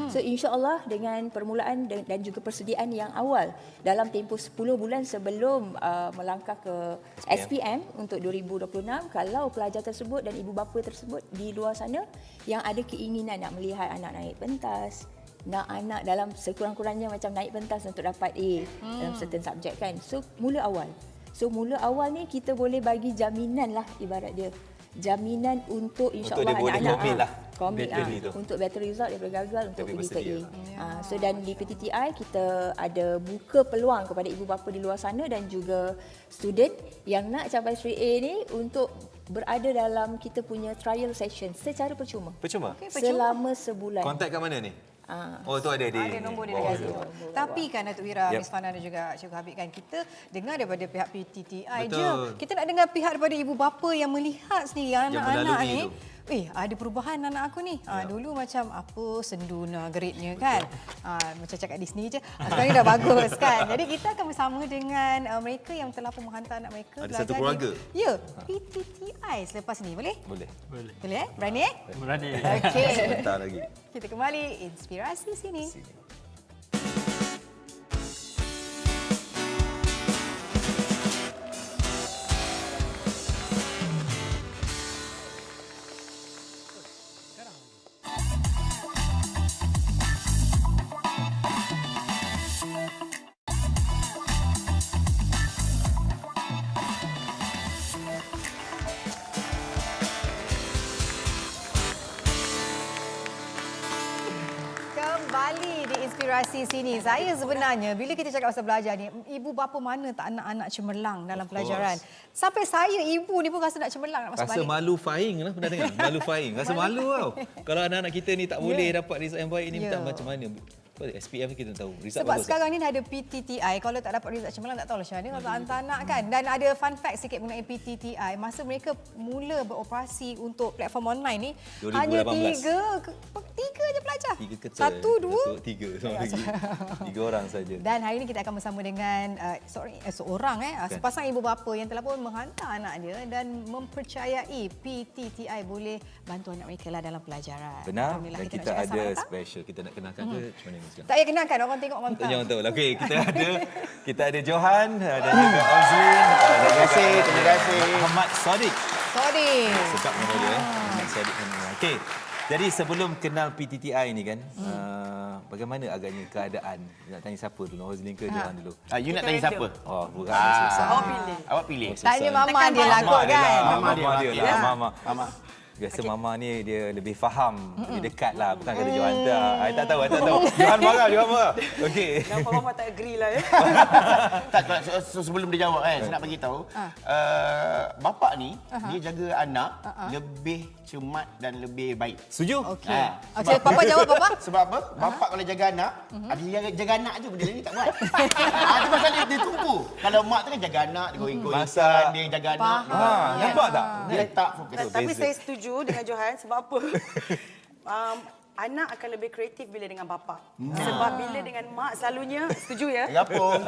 So insya-Allah dengan permulaan dan juga persediaan yang awal dalam tempoh 10 bulan sebelum melangkah ke SPM untuk 2026, kalau pelajar tersebut dan ibu bapa tersebut di luar sana yang ada keinginan nak melihat anak naik pentas, nak anak dalam sekurang-kurangnya macam naik pentas untuk dapat A dalam certain subjek kan. So mula awal. So mula awal ni kita boleh bagi jaminan lah ibarat dia. Jaminan untuk insya-Allah anak-anak komit untuk better result daripada gagal untuk pergi ke A. So dan di PTTI kita ada buka peluang kepada ibu bapa di luar sana dan juga student yang nak capai straight A ni untuk berada dalam kita punya trial session secara percuma. Percuma? Selama sebulan. Kontak kat mana ni? Oh, tu ada di. Ada nombor dia dekat situ. Tapi kan Datuk Ira, Miss Fana dan juga Cikgu Habib kan, kita dengar daripada pihak PTTI je. Kita nak dengar pihak daripada ibu bapa yang melihat sendiri anak-anak ni. Ada perubahan anak aku ni. Dulu macam apa senduna geritnya kan. Macam cakap di sini je. Sekarang ni dah bagus kan. Jadi kita akan bersama dengan mereka yang telah pun menghantar anak mereka ada satu keluarga. Ya, PTTI selepas ni. Boleh? Boleh. Boleh Berani Berani. Okey. Sebentar lagi. Kita kembali Inspirasi Sini. Kembali di Inspirasi Sini. Saya sebenarnya bila kita cakap pasal belajar ni, ibu bapa mana tak nak anak cemerlang dalam pelajaran. Sampai saya ibu ni pun rasa nak cemerlang nak masuk balik. Rasa malu Faing lah, pernah dengar? Malu Faing. Rasa malu tau. Kalau anak-anak kita ni tak boleh dapat result yang baik ni, minta macam mana? SPM kita tahu result sebab bagus. Sekarang ni dah ada PTTI. Kalau tak dapat result cemerlang tak tahu lah macam mana kalau hantar anak kan. Dan ada fun fact sikit mengenai PTTI. Masa mereka mula beroperasi untuk platform online ni 2018. hanya tiga je pelajar. 3 kecil. 1, 2, 3 orang saja. Dan hari ini kita akan bersama dengan sepasang ibu bapa yang telah pun menghantar anak dia dan mempercayai PTTI boleh bantu anak mereka lah dalam pelajaran. Benar. Dan kita ada special. Kita nak kenalkan ke macam mana ni sekarang? Tak payah kenalkan, orang tengok orang tahu. Jangan tahu lah. Okey, kita ada Johan dan juga Ozlin. Terima kasih. Ahmad Sadiq. Sedap nama dia. Ahmad Sadiq. Okey. Jadi sebelum kenal PTTI ni kan, bagaimana agaknya keadaan? Nak tanya siapa dulu? Ozlin ke Johan dulu? You nak tanya siapa? Oh, bukan. Susah. Awak pilih. Tanya mama dia lah kot kan. Mama dia lah. Mama. Biasa mama ni dia lebih faham, lebih dekat lah. Bukan kata Johan tak. I tak tahu. Johan marah. Okey. Nampak mama tak agree lah ya. Tak, sebelum dia jawab saya nak bagi tahu. Bapa ni dia jaga anak lebih cermat dan lebih baik. Setuju? Okey. Papa jawab Papa. Sebab apa? Bapa kalau jaga anak, dia jaga anak je, benda ni tak buat. Itu pasal dia tumpu. Kalau mak tu kan jaga anak, dia goyang-goyangkan, dia jaga anak. Nampak tak? Dia tak fokus. Tapi saya setuju dengan Johan sebab apa? Anak akan lebih kreatif bila dengan bapa. Sebab bila dengan mak selalunya, setuju ya? Tergapung.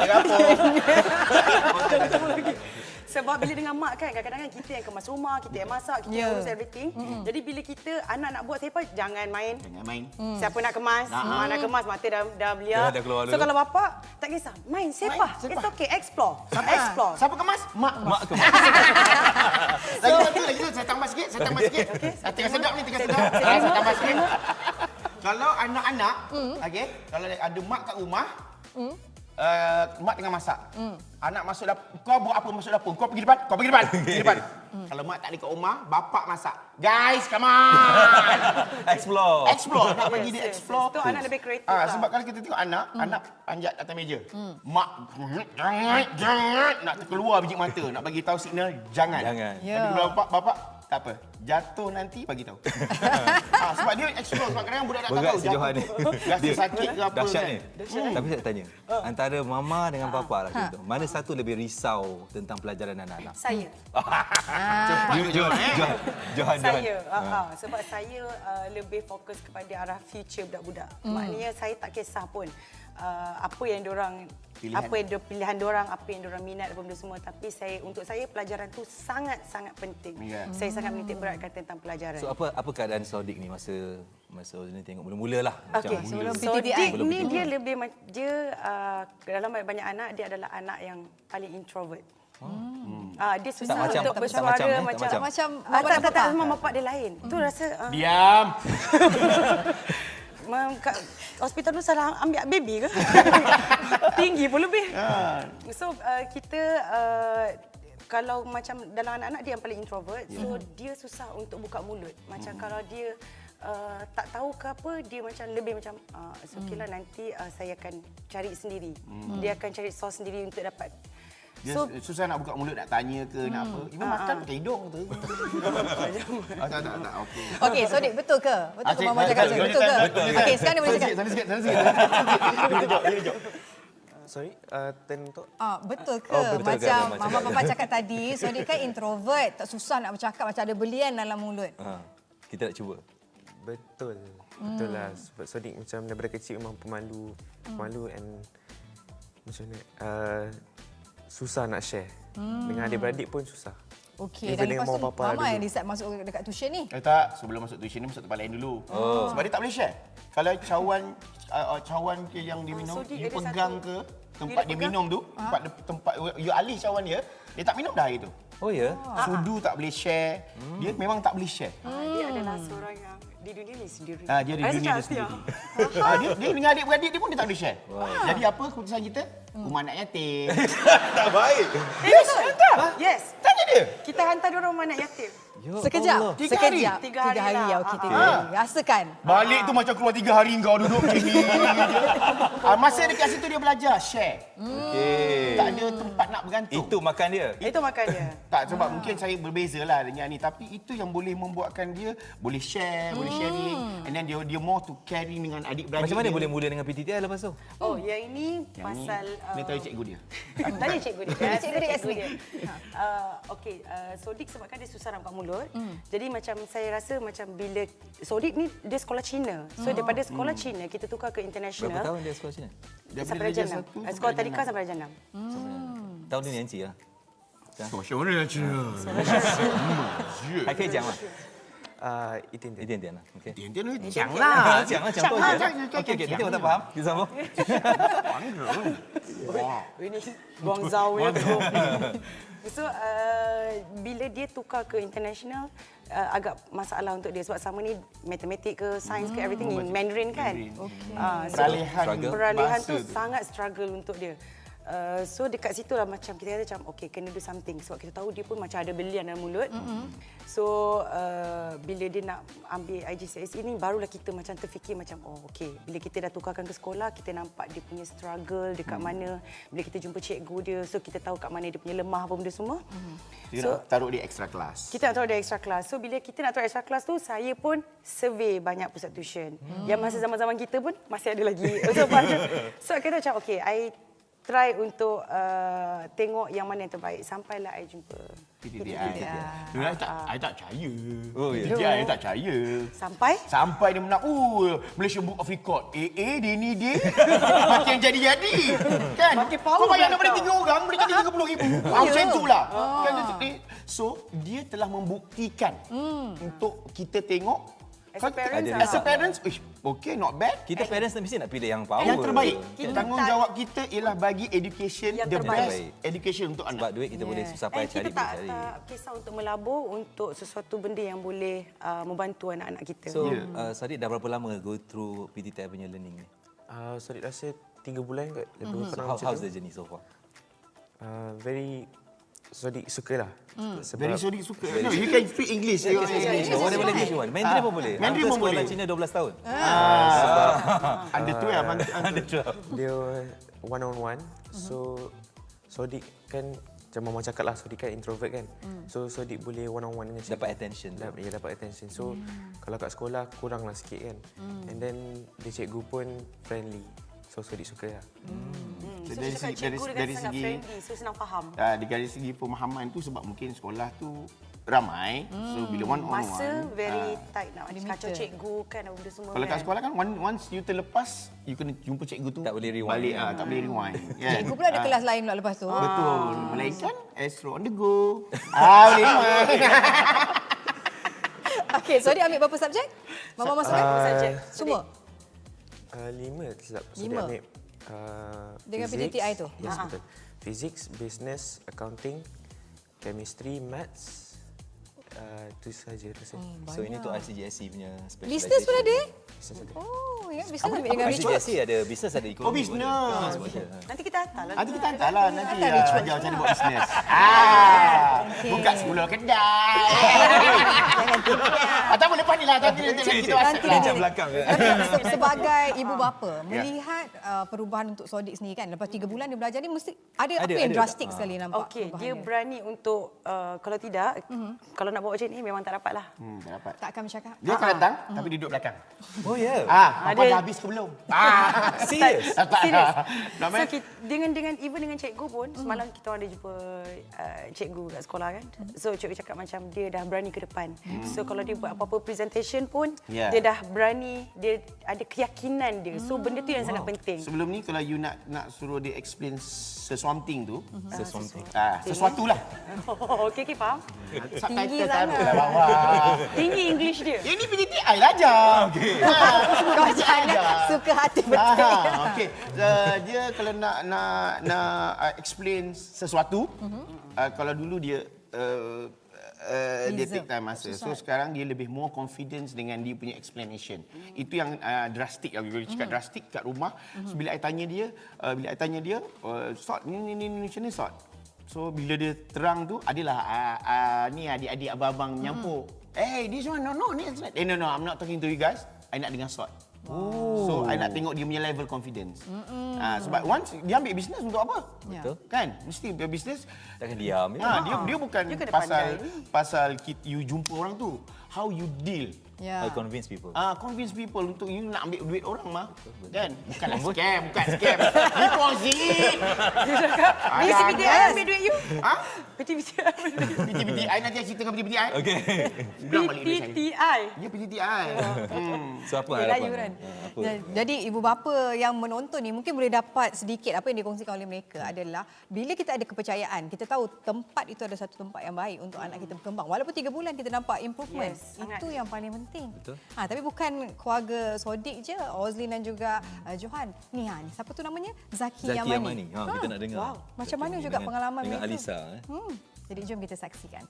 Sebab bila dengan mak kan, kadang-kadang kita yang kemas rumah, kita yang masak, kita yang urus everything. Jadi bila kita anak nak buat apa, jangan main. Jangan main. Siapa nak kemas, mak nak kemas, mata dah beliar. Dah keluar So dulu. kalau bapak, tak kisah. Main, sepah. It's okay, explore. Explore. Siapa kemas? Mak. Mak kemas. Lagi satu, saya tambah sikit. Tengah sedap ni, Saya tambah sikit. Kalau anak-anak, okey, kalau ada mak kat rumah, mak tengah masak. Anak masuk dapur, kau buat apa masuk dapur? Kau pergi depan, pergi depan. Kalau mak tak ada kat rumah, bapak masak. Guys, come on. Explore. Nak bagi dia explore. Tu anak lebih kreatif. Sebab kalau kita tengok anak panjat atas meja. Mak jangan nak keluar biji mata, nak bagi tahu signal jangan. Tapi kalau bapak tak apa. Jatuh nanti bagi tahu. Sebab dia explore, sebab kadang-kadang budak tak tahu Johan ni. rasa sakit ke apa Dahsyat kan. ni. Tapi saya tanya, antara mama dengan papa lah contoh, mana satu lebih risau tentang pelajaran anak-anak? Saya. Johan. Saya. Sebab saya lebih fokus kepada arah future budak-budak. Maknanya saya tak kisah pun apa yang diorang pilihan diorang, apa yang diorang minat apa benda semua, tapi untuk saya pelajaran tu sangat-sangat penting. Saya sangat menitik beratkan tentang pelajaran. So apa keadaan Sodik ni masa ni tengok mula-mula lah. Okey, sebelum PTTI ni dia lebih dalam banyak anak dia adalah anak yang paling introvert. Dia susah untuk bersuara macam mama bapak dia lain. Tu rasa diam. Kat hospital tu salah ambil baby ke? Tinggi pun lebih. So kita kalau macam dalam anak-anak dia yang paling introvert, so dia susah untuk buka mulut. Macam kalau dia tak tahu ke apa, dia macam lebih macam okeylah nanti saya akan cari sendiri. Dia akan cari source sendiri untuk dapat. Dia susah nak buka mulut, nak tanya ke, nak apa. Ibu makan pakai hidung tu. Tak. Okey, Sodik, betul ke? Betul ke mama cakap tu? Betul ke? Okey, sekarang dia boleh cakap. Sana sikit. Sorry, turn untuk? Betul ke? Macam mama papa cakap tadi, Sodik kan introvert, tak susah nak bercakap, macam ada belian dalam mulut. Kita nak cuba. Betul lah. Sebab Sodik macam daripada kecil memang pemalu and macam ni, susah nak share. Dengan adik-beradik pun susah. Okey, dan lepas tu mama yang decide masuk dekat tuition ni? Tak, sebelum masuk tuition ni masuk tempat lain dulu. Sebab dia tak boleh share. Kalau cawan ke yang dia minum, you pegang ke tempat dia minum tu, tempat you alih cawan dia tak minum dah air tu. Oh ya? Sudu tak boleh share. Dia memang tak boleh share. Dia adalah seorang yang di dunia ni sendiri. Dia di dunia dia sendiri. Dia dengan adik-beradik dia pun dia tak boleh share. Jadi apa keputusan kita? Rumah anak yatim. Tak baik. Yes. Tanya dia. Kita hantar dia rumah anak yatim. Sekejap. 3 hari. 3 hari. Okey, 3 hari. Rasakan. Balik tu macam keluar 3 hari kau duduk macam ni. Masa dekat situ dia belajar share. Okey. Tak ada tempat nak bergantung. Itu makan dia. Itu makan dia. Tak, sebab mungkin saya berbezalah dengan ni, tapi itu yang boleh membuatkan dia boleh share, boleh sharing, and then dia more to carry dengan adik-beradik. Macam mana boleh mula dengan PTTI lepas tu? Yang ini pasal ni tahu cikgu dia. Tanya cikgu dia. Cikgu dia kat sini. Okey, Sodik sebabkan dia susah nak buka mulut. Jadi macam saya rasa macam bila Sodik ni dia sekolah Cina. So daripada sekolah Cina kita tukar ke international. Berapa tahun dia sekolah Cina? Sampai darjah 6. Sekolah tadika sampai darjah 6. Tahun ni Nancy lah. Macam mana nak Cina? 还可以讲吗？一点点。一点点了，OK。一点点讲啦，讲多一点。OK， nanti我tak faham. Kita sambung. Ini Guangzhou ya tu. So bila dia tukar ke international agak masalah untuk dia sebab sama ni matematik ke sains ke everything in Mandarin kan. Peralihan tu sangat struggle untuk dia. So dekat situ lah macam kita kata macam okay, kena do something sebab kita tahu dia pun macam ada belian dalam mulut. So bila dia nak ambil IGCSE ni barulah kita macam terfikir macam okay, bila kita dah tukarkan ke sekolah kita nampak dia punya struggle dekat mana, bila kita jumpa cikgu dia so kita tahu kat mana dia punya lemah apa benda semua. So taruh dia extra class. Kita nak taruh dia extra class. So bila kita nak taruh extra class tu saya pun survey banyak pusat tuition. Yang masa zaman-zaman kita pun masih ada lagi. So kita macam okay, try untuk tengok yang mana yang terbaik. Sampailah I jumpa PTTI. Dulu I tak percaya. Oh, ya. PTTI I tak percaya. Sampai dia menang. Malaysia Book of Record. Dia ni dia. Makin jadi-jadi. Kan? Makin power. Kau bayang daripada 3 orang boleh jadi 30,000. Macam itulah. Kan? So, dia telah membuktikan untuk kita tengok. As a parents, okay, not bad. Kita parents mesti nak pilih yang power. Yang terbaik. Tanggungjawab kita ialah bagi education yang the terbaik. best education untuk anak. Sebab duit kita boleh susah payah cari. Kita tak kisah untuk melabur untuk sesuatu benda yang boleh membantu anak-anak kita. So, Sadiq dah berapa lama go through PTTI punya learning ni? Sadiq rasa 3 bulan kot. How's the journey so far? Very Sadiq sukalah. Very Sadiq suka. No, you can speak English. Boleh English one. Mandarin pun boleh. Mandarin pun boleh. Cina 12 tahun. Under 12. Dia one on one. So Sadiq kan macam mama cakap lah, Sadiq kan introvert kan. So Sadiq boleh one on one dengan cikgu. Dapat attention. Ya, dapat attention. So kalau kat sekolah kurang lah sikit kan. And then dia cikgu pun friendly. So Sadiq suka lah. So dari segi so senang faham. Dari segi pemahaman tu sebab mungkin sekolah tu ramai. So bila one on one. Masa very tight nak kacau cikgu kan benda semua. Kalau kat sekolah kan once you terlepas, you kena jumpa cikgu tu. Tak boleh rewind. Balik, tak boleh rewind. Cikgu pula ada kelas lain pula lepas tu. Betul. Melainkan Astro on the go. Boleh rewind. Okey, Sadiq ambil berapa subjek? Mama masuk berapa subjek? Semua? 5 silap. So 5. dia ambil dengan physics, PTTI tu? Yes, betul. Physics, business, accounting, chemistry, maths. Itu saja rasa. So ini tu ICGSE punya specialization. Business pun ada? Business ada. Oh, ya, business ambil dengan ritual. ICGSE ada business, ada ekonomi. Business. Nanti kita hantarlah. Nanti ajar macam mana buat bisnes. Buka 10 kedai. Atau boleh pandai lah. Nanti belakang. Sebagai ibu bapa, melihat perubahan untuk Sadiq sendiri kan, lepas 3 bulan dia belajar ni mesti ada apa yang drastik sekali nampak. Okey, dia berani untuk kalau tidak, kalau nak buat macam ni memang tak dapat lah. Tak dapat. Tak akan bercakap. Dia akan datang tapi duduk belakang. Oh ya. Apa dah habis ke belum? Serius? Serius. So dengan cikgu pun semalam kita orang ada jumpa cikgu kat sekolah kan. So cikgu cakap macam dia dah berani ke depan. So kalau dia buat apa-apa presentation pun dia dah berani, dia ada keyakinan dia. So benda tu yang sangat penting. Sebelum ni kalau you nak suruh dia explain sesuatu tu, sesuatu lah. Okey, faham. Tinggi sangat. Tinggi English dia. Ini PTTI lah ajar. Okey. Kau jangan suka hati betul. Okey. Dia kalau nak explain sesuatu, kalau dulu dia dia take time masa. So sekarang dia lebih more confidence dengan dia punya explanation. Itu yang drastik. Kalau cakap drastik kat rumah, so, bila I tanya dia, sort ni macam ni sort. So bila dia terang tu adalah ni adik-adik abang-abang menyampuk. This one no ni. No, I'm not talking to you guys. I nak dengar sort. So I nak tengok dia punya level confidence. Sebab once dia ambil bisnes untuk apa? Betul. Kan? Mesti dia bisnes takkan diam. Dia bukan pasal you jumpa orang tu. How you deal. How convince people. Convince people untuk you nak ambil duit orang mah. Kan? Bukan scam. Deposit. Dia cakap, PTTI ambil duit you. PTTI nanti saya cerita dengan PTTI. Okey. PTTI. Ya, PTTI. So apa harapan? Jadi ibu bapa yang menonton ni mungkin boleh dapat sedikit apa yang dikongsikan oleh mereka adalah bila kita ada kepercayaan, kita tahu tempat itu ada satu tempat yang baik untuk anak kita berkembang. Walaupun 3 bulan kita nampak improvement. Itu yang paling penting. Betul. Tapi bukan keluarga Sadiq je, Ozlin dan juga Johan. Ni siapa tu namanya? Zaki Yamani. Kita nak dengar. Wow. Macam mana juga pengalaman dengan mereka? Alisa. Jadi jom kita saksikan.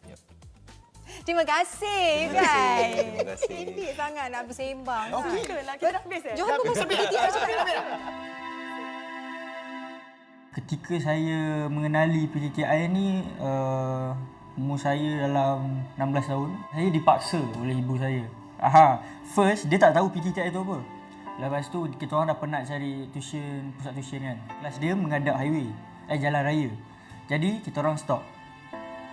Terima kasih guys. Terima kasih. Cantik sangat nak bersembang. Okey lah, kita habis Johan pun masuk PTTI juga. Ketika saya mengenali PTTI ni, umur saya dalam 16 tahun. Saya dipaksa oleh ibu saya. First, dia tak tahu PTTI tu apa. Lepas tu, kita orang dah penat cari tuition, pusat tuition kan. Kelas dia menghadap highway, jalan raya. Jadi, kita orang stop.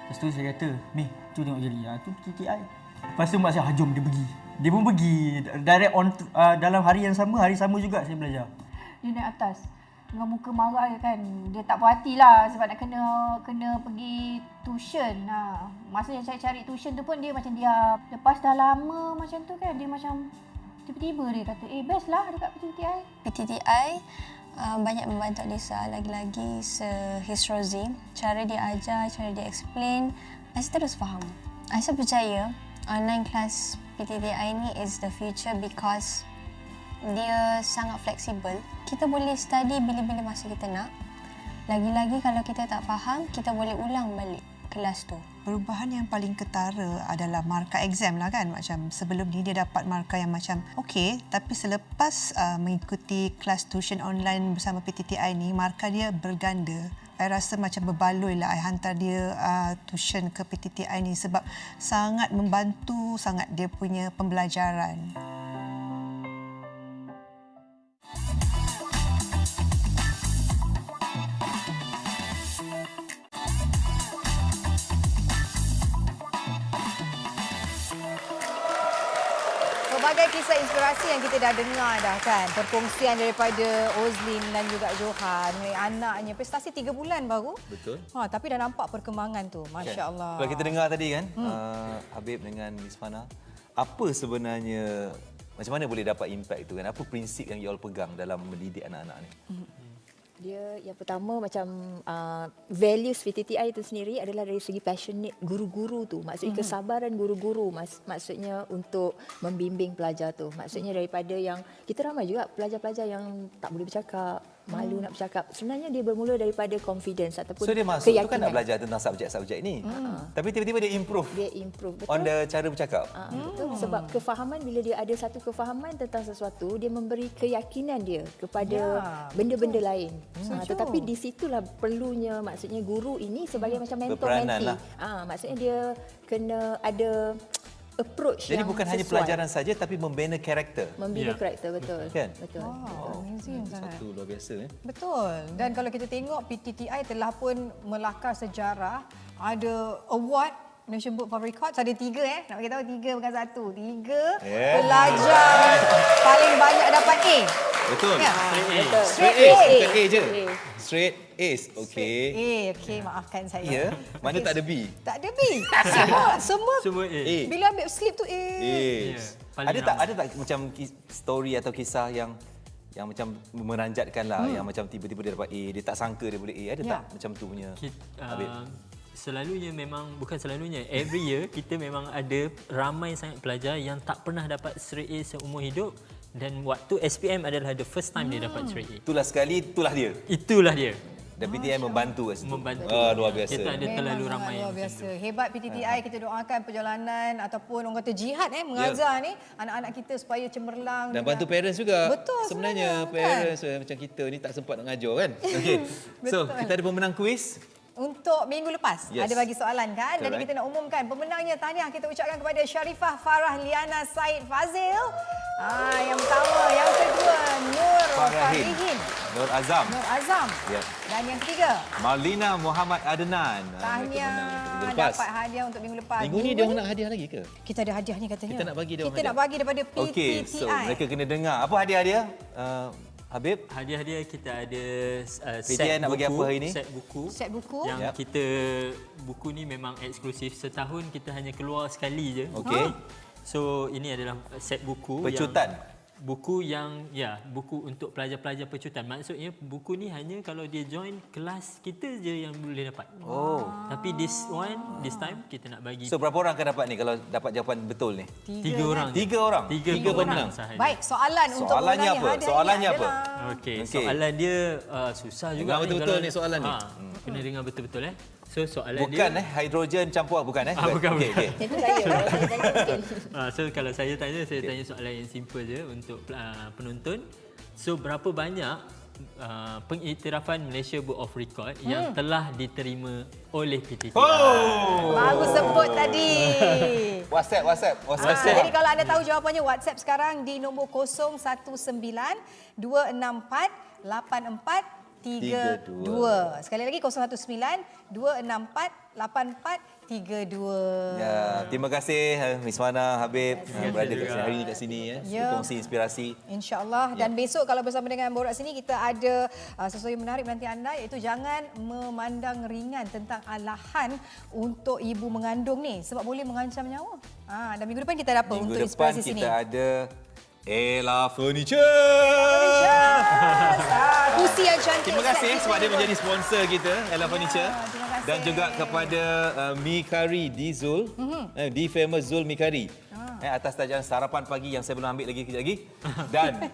Lepas tu saya kata, Meh, tu tengok jadi. Tu PTTI. Lepas tu mak saya, jom dia pergi. Dia pun pergi. Direct on, dalam hari yang sama, hari sama juga saya belajar. Dia naik atas. dengan muka marah je kan. Dia tak puas hati lah sebab nak kena pergi tuition. Masa yang saya cari tuition tu pun dia macam diam. Lepas dah lama macam tu kan, dia macam tiba-tiba dia kata, best lah dekat PTTI. PTTI banyak membantu Alisa, lagi-lagi his Rosie. Cara dia ajar, cara dia explain, Alisa terus faham. Alisa percaya online class PTTI ni is the future because dia sangat fleksibel. Kita boleh study bila-bila masa kita nak. Lagi-lagi kalau kita tak faham, kita boleh ulang balik kelas tu. Perubahan yang paling ketara adalah markah exam lah kan. Macam sebelum ni dia dapat markah yang macam okey, tapi selepas mengikuti kelas tuition online bersama PTTI ni, markah dia berganda. Saya rasa macam berbaloi lah I hantar dia tuition ke PTTI ni sebab sangat membantu sangat dia punya pembelajaran. Pelbagai kisah inspirasi yang kita dah dengar dah kan. Perkongsian daripada Ozlin dan juga Johan mengenai anaknya. Prestasi 3 bulan baru. Betul. Tapi dah nampak perkembangan tu. Masya Allah. Kalau kita dengar tadi kan, Habib dengan Miss Fana, apa sebenarnya, macam mana boleh dapat impact tu kan? Apa prinsip yang you all pegang dalam mendidik anak-anak ni? Dia yang pertama macam values PTTI itu sendiri adalah dari segi passionate guru-guru tu. Maksudnya kesabaran guru-guru, maksudnya untuk membimbing pelajar tu. Maksudnya daripada yang kita ramai juga pelajar-pelajar yang tak boleh bercakap, malu nak bercakap. Sebenarnya dia bermula daripada confidence ataupun So dia masuk keyakinan. tu kan nak belajar tentang subjek-subjek ni. Tapi tiba-tiba dia improve. Dia improve, betul. On the cara bercakap. Betul. Sebab kefahaman, bila dia ada satu kefahaman tentang sesuatu, dia memberi keyakinan dia kepada benda-benda lain. Tetapi di situlah perlunya, maksudnya guru ini sebagai macam mentor-mentee. Maksudnya dia kena ada approach Jadi yang bukan hanya sesuai. pelajaran saja tapi membina karakter. Membina karakter, betul. Kan? Betul. Amazing sangat. Satu luar biasa. Betul. Dan kalau kita tengok PTTI telah pun melakar sejarah, ada award Nation Book of Records, ada 3 nak bagi tahu 3 bukan 1. 3 pelajar paling banyak dapat A. Betul. Ya. Betul. Straight Straight A. A, bukan A je. Straight A's. Okey. Okey, maafkan saya. Ya. Mana tak ada B? Tak ada B. Semua A. bila ambil slip tu A. Ada tak macam story atau kisah yang macam meranjatkan lah, yang macam tiba-tiba dia dapat A, dia tak sangka dia boleh A. Ada tak macam tu punya? Habib? Selalunya memang, bukan selalunya, every year kita memang ada ramai sangat pelajar yang tak pernah dapat straight A seumur hidup, dan waktu SPM adalah the first time dia dapat straight A. Itulah sekali, itulah dia. Itulah dia. Dan PTTI membantu kat situ. Membantu. Luar biasa. Kita ada terlalu Memang ramai. luar biasa. Hebat PTTI, kita doakan perjalanan ataupun orang kata jihad mengajar ni anak-anak kita supaya cemerlang. Dan bantu parents juga. Betul. Sebenarnya parents macam kita ni tak sempat nak ngajar kan. Okey. So, kita ada pemenang kuis. Untuk minggu lepas, ada bagi soalan kan? Jadi kita nak umumkan pemenangnya. Tahniah kita ucapkan kepada Sharifah Farah Liana Said Fazil. Yang pertama, yang kedua Nur Farihin. Nur Azam. Nur Azam. Ya. Dan yang ketiga, Marlina Muhammad Adnan. tahniah dapat hadiah untuk minggu lepas. Minggu ni dia orang nak hadiah lagi ke? Kita ada hadiahnya katanya. Kita nak bagi dia orang Kita nak bagi daripada PTTI. Okey, so mereka kena dengar. Apa hadiah dia? Habib? Hadiah-hadiah kita ada PTTI nak bagi apa hari ni? Set buku. Set buku. Yang kita, buku ni memang eksklusif. Setahun kita hanya keluar sekali je. Okey. So ini adalah set buku. Pecutan. Buku yang, buku untuk pelajar-pelajar pecutan. Maksudnya buku ni hanya kalau dia join kelas kita je yang boleh dapat. Tapi this time kita nak bagi. So berapa orang akan dapat ni kalau dapat jawapan betul ni? 3 orang. 3 orang. 3 pemenang. Baik, soalan untuk Soalannya apa? Soalannya apa? Okey, soalan dia susah juga. Dengar betul-betul ni soalan ni. Kena dengar betul-betul So soalan bukan dia hidrogen campur bukan bukan. Okey. Itu saya. So kalau saya tanya soalan yang simple je untuk penonton. So berapa banyak pengiktirafan Malaysia Book of Record yang telah diterima oleh PTTI? Baru sebut tadi. WhatsApp. Jadi kalau anda tahu jawapannya, WhatsApp sekarang di nombor 019-264-8432. Sekali lagi 019-264-8432. 3-2. Ya, terima kasih Miss Wana, Habib berada hari ini kat sini berkongsi inspirasi. InsyaAllah. Dan besok kalau bersama dengan Borak Sini kita ada sesuatu yang menarik menanti anda, iaitu jangan memandang ringan tentang alahan untuk ibu mengandung ni sebab boleh mengancam nyawa. Dan minggu depan kita ada apa untuk inspirasi sini? Minggu depan kita ada Ella Furniture. Kursi yang cantik. Terima kasih sebab dia menjadi sponsor kita, Ella Furniture. Dan juga kepada Mikari Dizul, di famous Zul Mikari. Atas tajaran sarapan pagi yang saya belum ambil lagi kejap lagi. Dan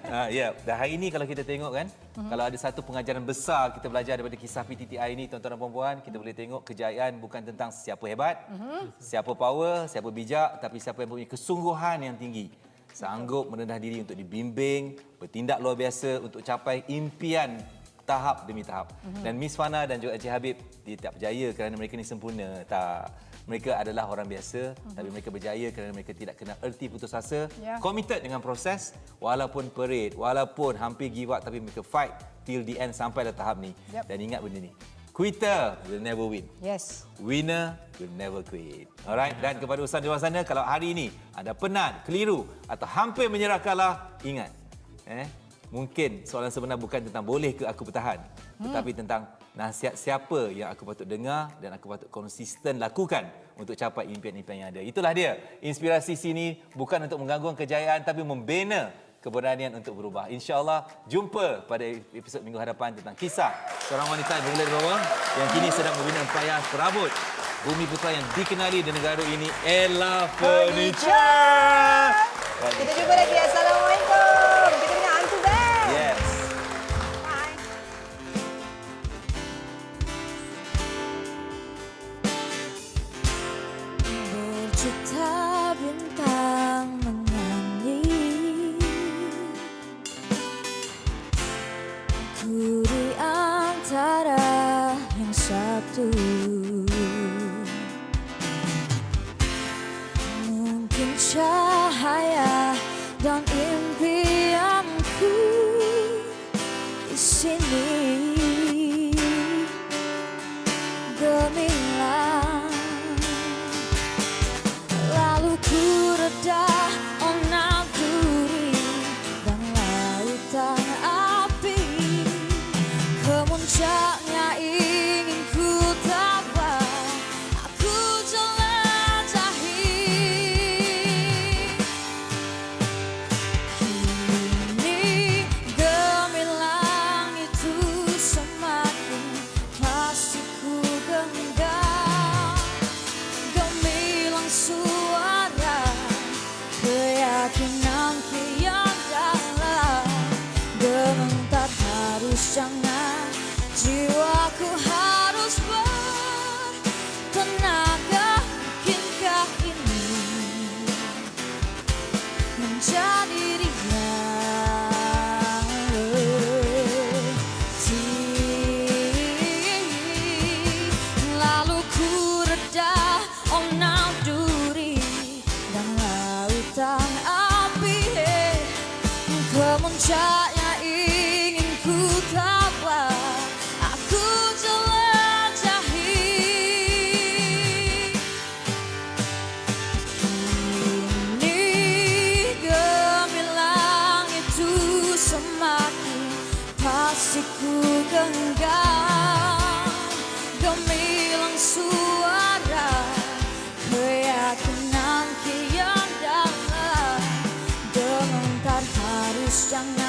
dan hari ini kalau kita tengok kan, kalau ada satu pengajaran besar kita belajar daripada kisah PTTI ini, tuan-tuan dan puan-puan, kita boleh tengok kejayaan bukan tentang siapa hebat, siapa power, siapa bijak, tapi siapa yang mempunyai kesungguhan yang tinggi. Sanggup merendah diri untuk dibimbing, bertindak luar biasa untuk capai impian tahap demi tahap. Dan Miss Fana dan juga Encik Habib, dia tak berjaya kerana mereka ni sempurna. Tak. Mereka adalah orang biasa, tapi mereka berjaya kerana mereka tidak kena erti putus asa, committed dengan proses, walaupun perit, walaupun hampir give up, tapi mereka fight till the end sampai dah tahap ni. Dan ingat benda ni, quitter will never win. Yes. Winner will never quit. Alright. Dan kepada ustaz di luar sana, kalau hari ini anda penat, keliru atau hampir menyerah kalah, ingat. Mungkin soalan sebenar bukan tentang boleh ke aku bertahan, tetapi tentang nasihat siapa yang aku patut dengar dan aku patut konsisten lakukan untuk capai impian-impian yang ada. Itulah dia. Inspirasi sini bukan untuk mengganggu kejayaan, tapi membina keberanian untuk berubah. InsyaAllah jumpa pada episod minggu hadapan tentang kisah seorang wanita yang bergelar di bawah yang kini sedang membina empayar perabot bumi putra yang dikenali di negara ini, Ella Furniture. Kita jumpa lagi. Assalamualaikum. Kita dengan Antu Band. Yes. Bye. Berjuta bintang menyanyi, ku di antara yang satu. Mungkin cahaya dan impianku di sini gemilang, lalu ku reda onang duri dan lautan api, kemuncaknya ingin ku tabah, aku jelajahi. Kini gemilang itu semakin pasti ku genggam, gemilang suara keyakinan kian dalam, gemetar harus jangan, jiwaku harus bertenaga. Mungkinkah ini menjadi realiti? Lalu ku reda onang duri dan lautan api, kemuncaknya ingin ku tabah, aku jelajahi. Kini gemilang itu semakin pasti ku genggam, gemilang suara keyakinan kian dalam, gemetar harus jangan,